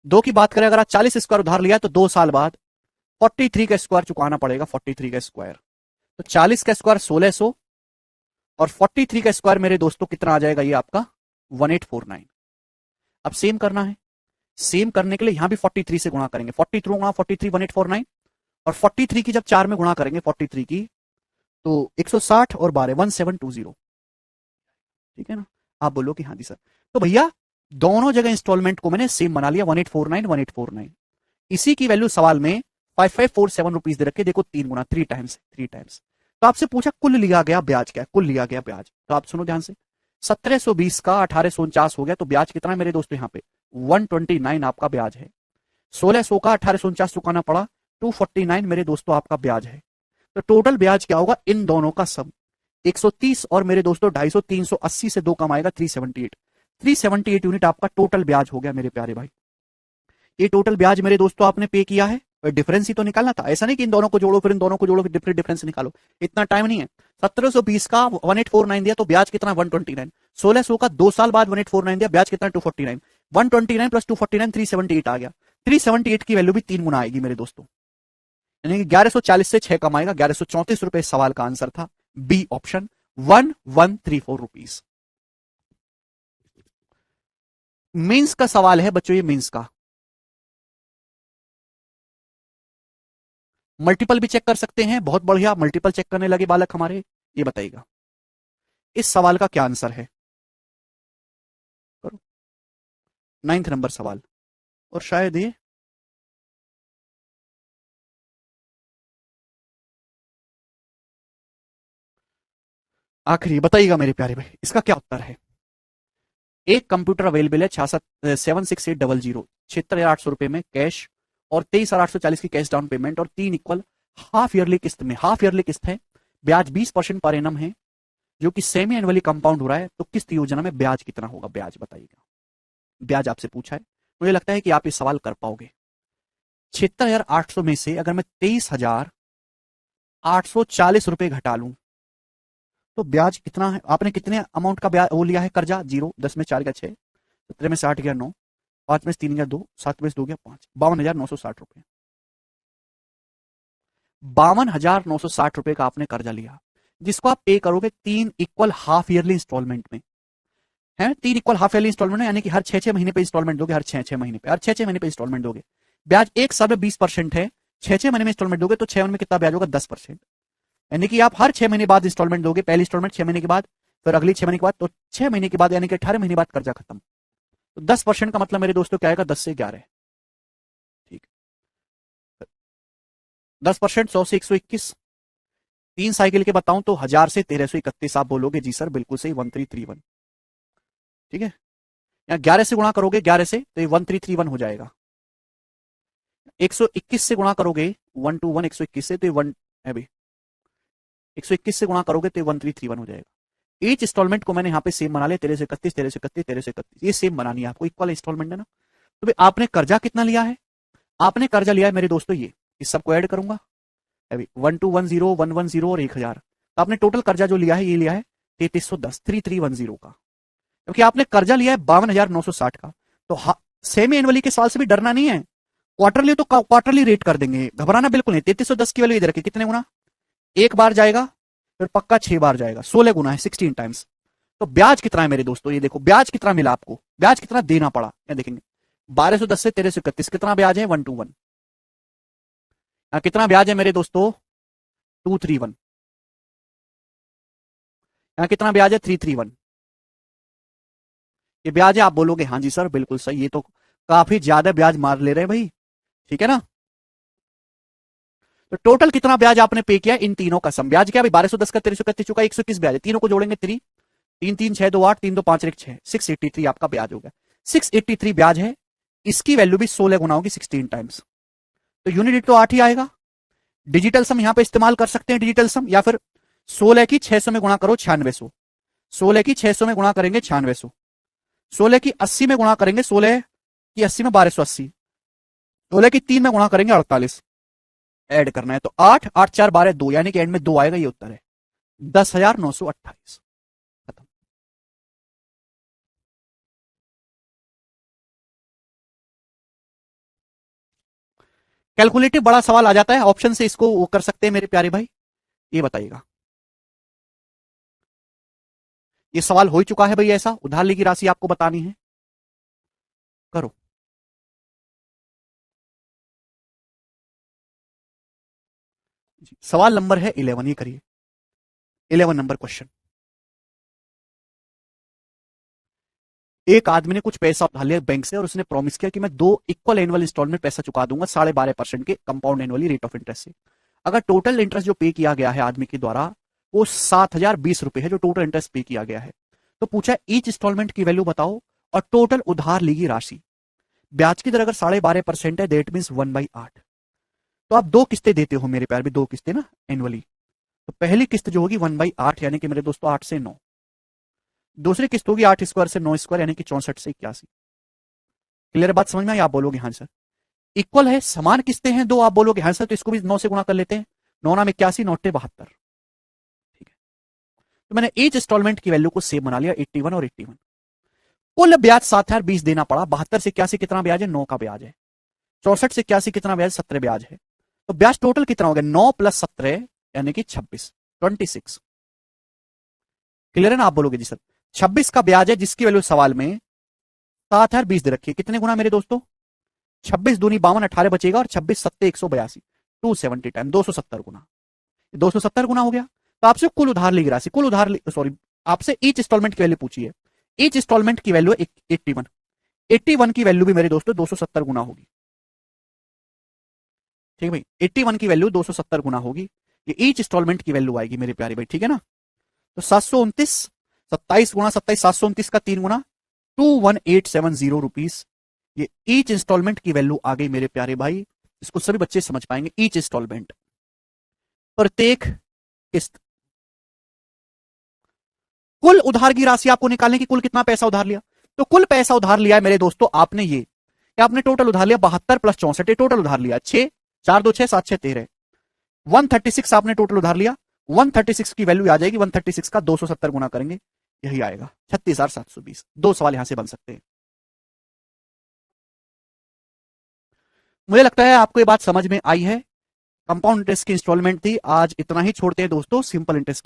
2 की बात करें, अगर आप 40 स्क्वायर उधार लिया तो 2 साल बाद 43 का स्क्वायर चुकाना पड़ेगा, 43 का स्क्वायर। तो 40 का स्क्वायर 1600, और 43 का स्क्वायर मेरे दोस्तों कितना आ जाएगा, ये आपका 1849। अब सेम करना है, सेम करने के लिए यहां भी 43 से गुणा करेंगे, 43 गुणा 43 1849, और 43 की जब 4 में गुणा करेंगे 43 की, तो 160 और 12 1720, ठीक है ना। आप बोलो कि हाँ जी सर। तो भैया दोनों जगह इंस्टॉलमेंट को मैंने सेम बना लिया, 1849 1849। इसी की वैल्यू सवाल में 5547 रुपीज दे रखे, देखो 3 गुना, 3 टाइम्स 3 टाइम्स। तो आपसे पूछा कुल लिया गया ब्याज क्या है, कुल लिया गया ब्याज। तो आप सुनो ध्यान से, 1720 का 1849 हो गया, तो ब्याज कितना है मेरे दोस्तों, यहाँ पे 129 आपका ब्याज है। 1600 का 1849 चुकाना पड़ा, 249 मेरे दोस्तों आपका ब्याज है। तो टोटल ब्याज क्या होगा इन दोनों का सम, 130 और मेरे दोस्तों 250, 380 से 2 कम आएगा 378। 378 यूनिट आपका टोटल ब्याज हो गया मेरे प्यारे भाई। ये टोटल ब्याज मेरे दोस्तों आपने पे किया है, डिफरेंस ही तो निकालना था। ऐसा नहीं कि इन दोनों को जोड़ो फिर इन दोनों को जोड़ो फिर डिफरेंस निकालो, इतना टाइम नहीं है। 1720 का 1849 दिया तो ब्याज कितना 129। 1600 का 2 साल बाद 1849 दिया, ब्याज कितना 249। 129 प्लस 249 378 आ गया। 378 की वैल्यू भी 3 गुना आएगी मेरे दोस्तों, यानी कि 1140 से 6 कम आएगा। 1134 रुपए सवाल का आंसर था, बी ऑप्शन 1134 रुपीज। मींस का सवाल है बच्चों, ये मींस का। मल्टीपल भी चेक कर सकते हैं, बहुत बढ़िया, मल्टीपल चेक करने लगे बालक हमारे। ये बताइएगा इस सवाल का क्या आंसर है, करो 9th नंबर सवाल, और शायद ये आखिरी। बताइएगा मेरे प्यारे भाई इसका क्या उत्तर है। एक कंप्यूटर अवेलेबल है 768000, 76,800 रुपए में कैश, और 23,840 की कैश डाउन पेमेंट, और 3 इक्वल हाफ ईयरली किस्त में, हाफ ईयरली किस्त है, ब्याज 20% पर एनम है, जो कि सेमी एनुअली कंपाउंड हो रहा है। तो किस्त योजना में ब्याज कितना होगा, ब्याज बताइएगा। ब्याज आपसे पूछा है, मुझे लगता है कि आप ये सवाल कर पाओगे। 76,800 में से अगर मैं 23,840 रुपए घटा लूं तो ब्याज कितना है। आपने कितने अमाउंट का ब्याज वो लिया है कर्जा, 0, 10 में 4 गया 6, 17 में 60 गया 9, 5 में 3 गया 2, 7 में 2 गया 5, 52,960 रुपए। 52,960 रुपए का आपने कर्जा लिया, जिसको आप पे करोगे 3 इक्वल हाफ ईयरली इंस्टॉलमेंट में, है 3 इक्वल हाफ ईयरली इंस्टॉलमेंट, यानी कि हर 6-6 महीने पे इंस्टॉलमेंट दोगे, हर 6-6 महीने पे, हर 6-6 महीने पे इंस्टॉलमेंट दोगे। ब्याज एक साल में 20% है, 6 महीने में इंस्टॉलमेंट दोगे तो 6 महीने में कितना ब्याज होगा? 10%। यानी कि आप हर 6 महीने बाद इंस्टॉलमेंट दोगे, पहली इंस्टॉलमेंट 6 महीने के बाद, फिर अगली 6 महीने के बाद, तो 6 महीने के बाद यानी कि 18 महीने बाद कर्जा खत्म। तो 10% का मतलब मेरे दोस्तों क्या आएगा? 10 से 11। ठीक, 10% 100 से 121, 3 साइकिल के बताऊं तो 1000 से 1331। आप बोलोगे जी सर बिल्कुल सही, 1331। ठीक है, यहाँ 11 से गुणा करोगे 11 से तो ये 1331 हो जाएगा। 121 से गुणा करोगे 121, 121 से तो ये 1 अभी 121 से गुणा करोगे तो 1331 हो जाएगा। ईच इंस्टॉलमेंट को मैंने यहाँ पे सेम बना लिया, 1331, 1331, 1331, ये सेम बनानी है आपको, इक्वल इंस्टॉलमेंट है ना। तो भाई आपने कर्जा कितना लिया है? आपने कर्जा लिया है मेरे दोस्तों ये, इस सबको ऐड करूंगा अभी 1210, 110 और 1000। तो आपने टोटल कर्जा जो लिया है ये लिया है 3310, 3310 का, क्योंकि आपने कर्जा लिया है 52,960 का। तो सेमी एनुअली के साल से भी डरना नहीं है, क्वार्टरली तो क्वार्टरली रेट कर देंगे, घबराना बिल्कुल नहीं। 3310 की वैल्यू इधर रखिए, कितने गुना? एक बार जाएगा, फिर पक्का 6 बार जाएगा, 16 गुना है, 16 टाइम्स। तो ब्याज कितना है मेरे दोस्तों? ये देखो ब्याज कितना मिला आपको, ब्याज कितना देना पड़ा, या देखेंगे 1210 से 1331 कितना ब्याज है? 121। कितना ब्याज है मेरे दोस्तों? 231। यहाँ कितना ब्याज है? 331। ये ब्याज है। आप बोलोगे हाँ जी सर बिल्कुल सही, ये तो काफी ज्यादा ब्याज मार ले रहे हैं भाई, ठीक है ना। तो टोटल कितना ब्याज आपने पे किया इन तीनों का सम? ब्याज क्या भाई? 1210 का 1331 चुका, 121 ब्याज है, तीनों को जोड़ेंगे 3 3 3 6 2 8, 3 2 5 1 6, 683 आपका ब्याज होगा। 683 ब्याज है, इसकी वैल्यू भी 16 गुना होगी, 16 टाइम्स। तो यूनिट तो 8 ही आएगा। डिजिटल सम यहां पे इस्तेमाल कर सकते हैं, डिजिटल सम, या फिर 16 की 600 में गुणा करो 9600, 16 की 600 में गुणा करेंगे 9600, 16 की 80 में गुणा करेंगे, 16 की 80 में 1280, 16 की 3 में गुणा करेंगे 48, ऐड करना है तो 8 8 4 12 2, यानी कि एंड में 2 आएगा, ये उत्तर है 10,928। खत्म। कैलकुलेटिव बड़ा सवाल आ जाता है, ऑप्शन से इसको वो कर सकते हैं मेरे प्यारे भाई, ये बताइएगा। ये सवाल हो ही चुका है भाई, ऐसा उधार ली की राशि आपको बतानी है, करो। सवाल नंबर है 11, ये करिए 11 नंबर क्वेश्चन। एक आदमी ने कुछ पैसा उधार लिया बैंक से और उसने प्रॉमिस किया कि मैं 2 इक्वल एनुअल इंस्टॉलमेंट पैसा चुका दूंगा 12.5% के compound annually rate of interest से। अगर टोटल इंटरेस्ट जो पे किया गया है आदमी के द्वारा वो 7,020 रुपए है, जो टोटल इंटरेस्ट पे किया गया है, तो पूछा ईच इंस्टॉलमेंट की वैल्यू बताओ और टोटल उधार ली गई राशि। ब्याज की दर अगर 12.5% है, दैट मीन 1/8। तो आप 2 किस्तें देते हो मेरे प्यार भी, 2 किस्तें ना एनुअली। तो पहली किस्त जो होगी 1/8, यानी कि मेरे दोस्तों 8 से 9। दूसरी किस्त होगी 8 स्क्वायर से 9 स्क्वायर, यानी कि 64 से 81। क्लियर बात समझ में आई? आप बोलोगे हाँ सर। इक्वल है, समान किस्तें हैं 2, आप बोलोगे हाँ सर, तो इसको भी 9 से गुणा कर लेते हैं, 9 नाम 81, 9 72। ठीक है, तो मैंने ईच इंस्टॉलमेंट की वैल्यू को सेम बना लिया, 81 और 81। कुल ब्याज 7,020 देना पड़ा। 72 से 81 कितना ब्याज है? 9 का ब्याज है। 64 से 81 कितना ब्याज? 17 ब्याज है। तो ब्याज टोटल कितना हो गया? 9 + 17 यानी कि 26, 26। क्लियर है ना? आप बोलोगे जी सर 26 का ब्याज है, जिसकी वैल्यू सवाल में 7,020 दे रखी है। कितने गुना मेरे दोस्तों? 26 दूनी 52, 18 बचेगा, और 26 सत्ते 182, 270 टाइम 270 गुना, 270 गुना हो गया। तो आपसे कुल उधार ली राशि, कुल उधार सॉरी, आपसे ईच इंस्टॉलमेंट की वैल्यू पूछी है। ईच इंस्टॉलमेंट की वैल्यू 81, 81 की वैल्यू भी मेरे दोस्तों 270 गुना होगी। ठीक है भाई, 81 की वैल्यू 270 गुना होगी, ये ईच इंस्टॉलमेंट की वैल्यू आएगी मेरे प्यारे भाई, ठीक है ना। तो 729, 27 गुना 27, 729 का 3 गुना, 21870 रुपीज, ये ईच इंस्टॉलमेंट की वैल्यू आ गई मेरे प्यारे भाई। इसको सभी बच्चे समझ पाएंगे, ईच इंस्टॉलमेंट, प्रत्येक किस्त। कुल उधार की राशि आपको निकालने की, कुल कितना पैसा उधार लिया, तो कुल पैसा उधार लिया है मेरे दोस्तों आपने, ये आपने टोटल उधार लिया 72 + 64, टोटल उधार लिया 6, 4 2 6 7 6 13, 136 आपने टोटल उधार लिया। 136 की वैल्यू आ जाएगी, 136 का 270 गुना करेंगे, यही आएगा 36,720। 2 सवाल यहां से बन सकते हैं। मुझे लगता है आपको ये बात समझ में आई है। कंपाउंड इंटरेस्ट की इंस्टॉलमेंट थी आज, इतना ही छोड़ते हैं दोस्तों, सिंपल इंटरेस्ट की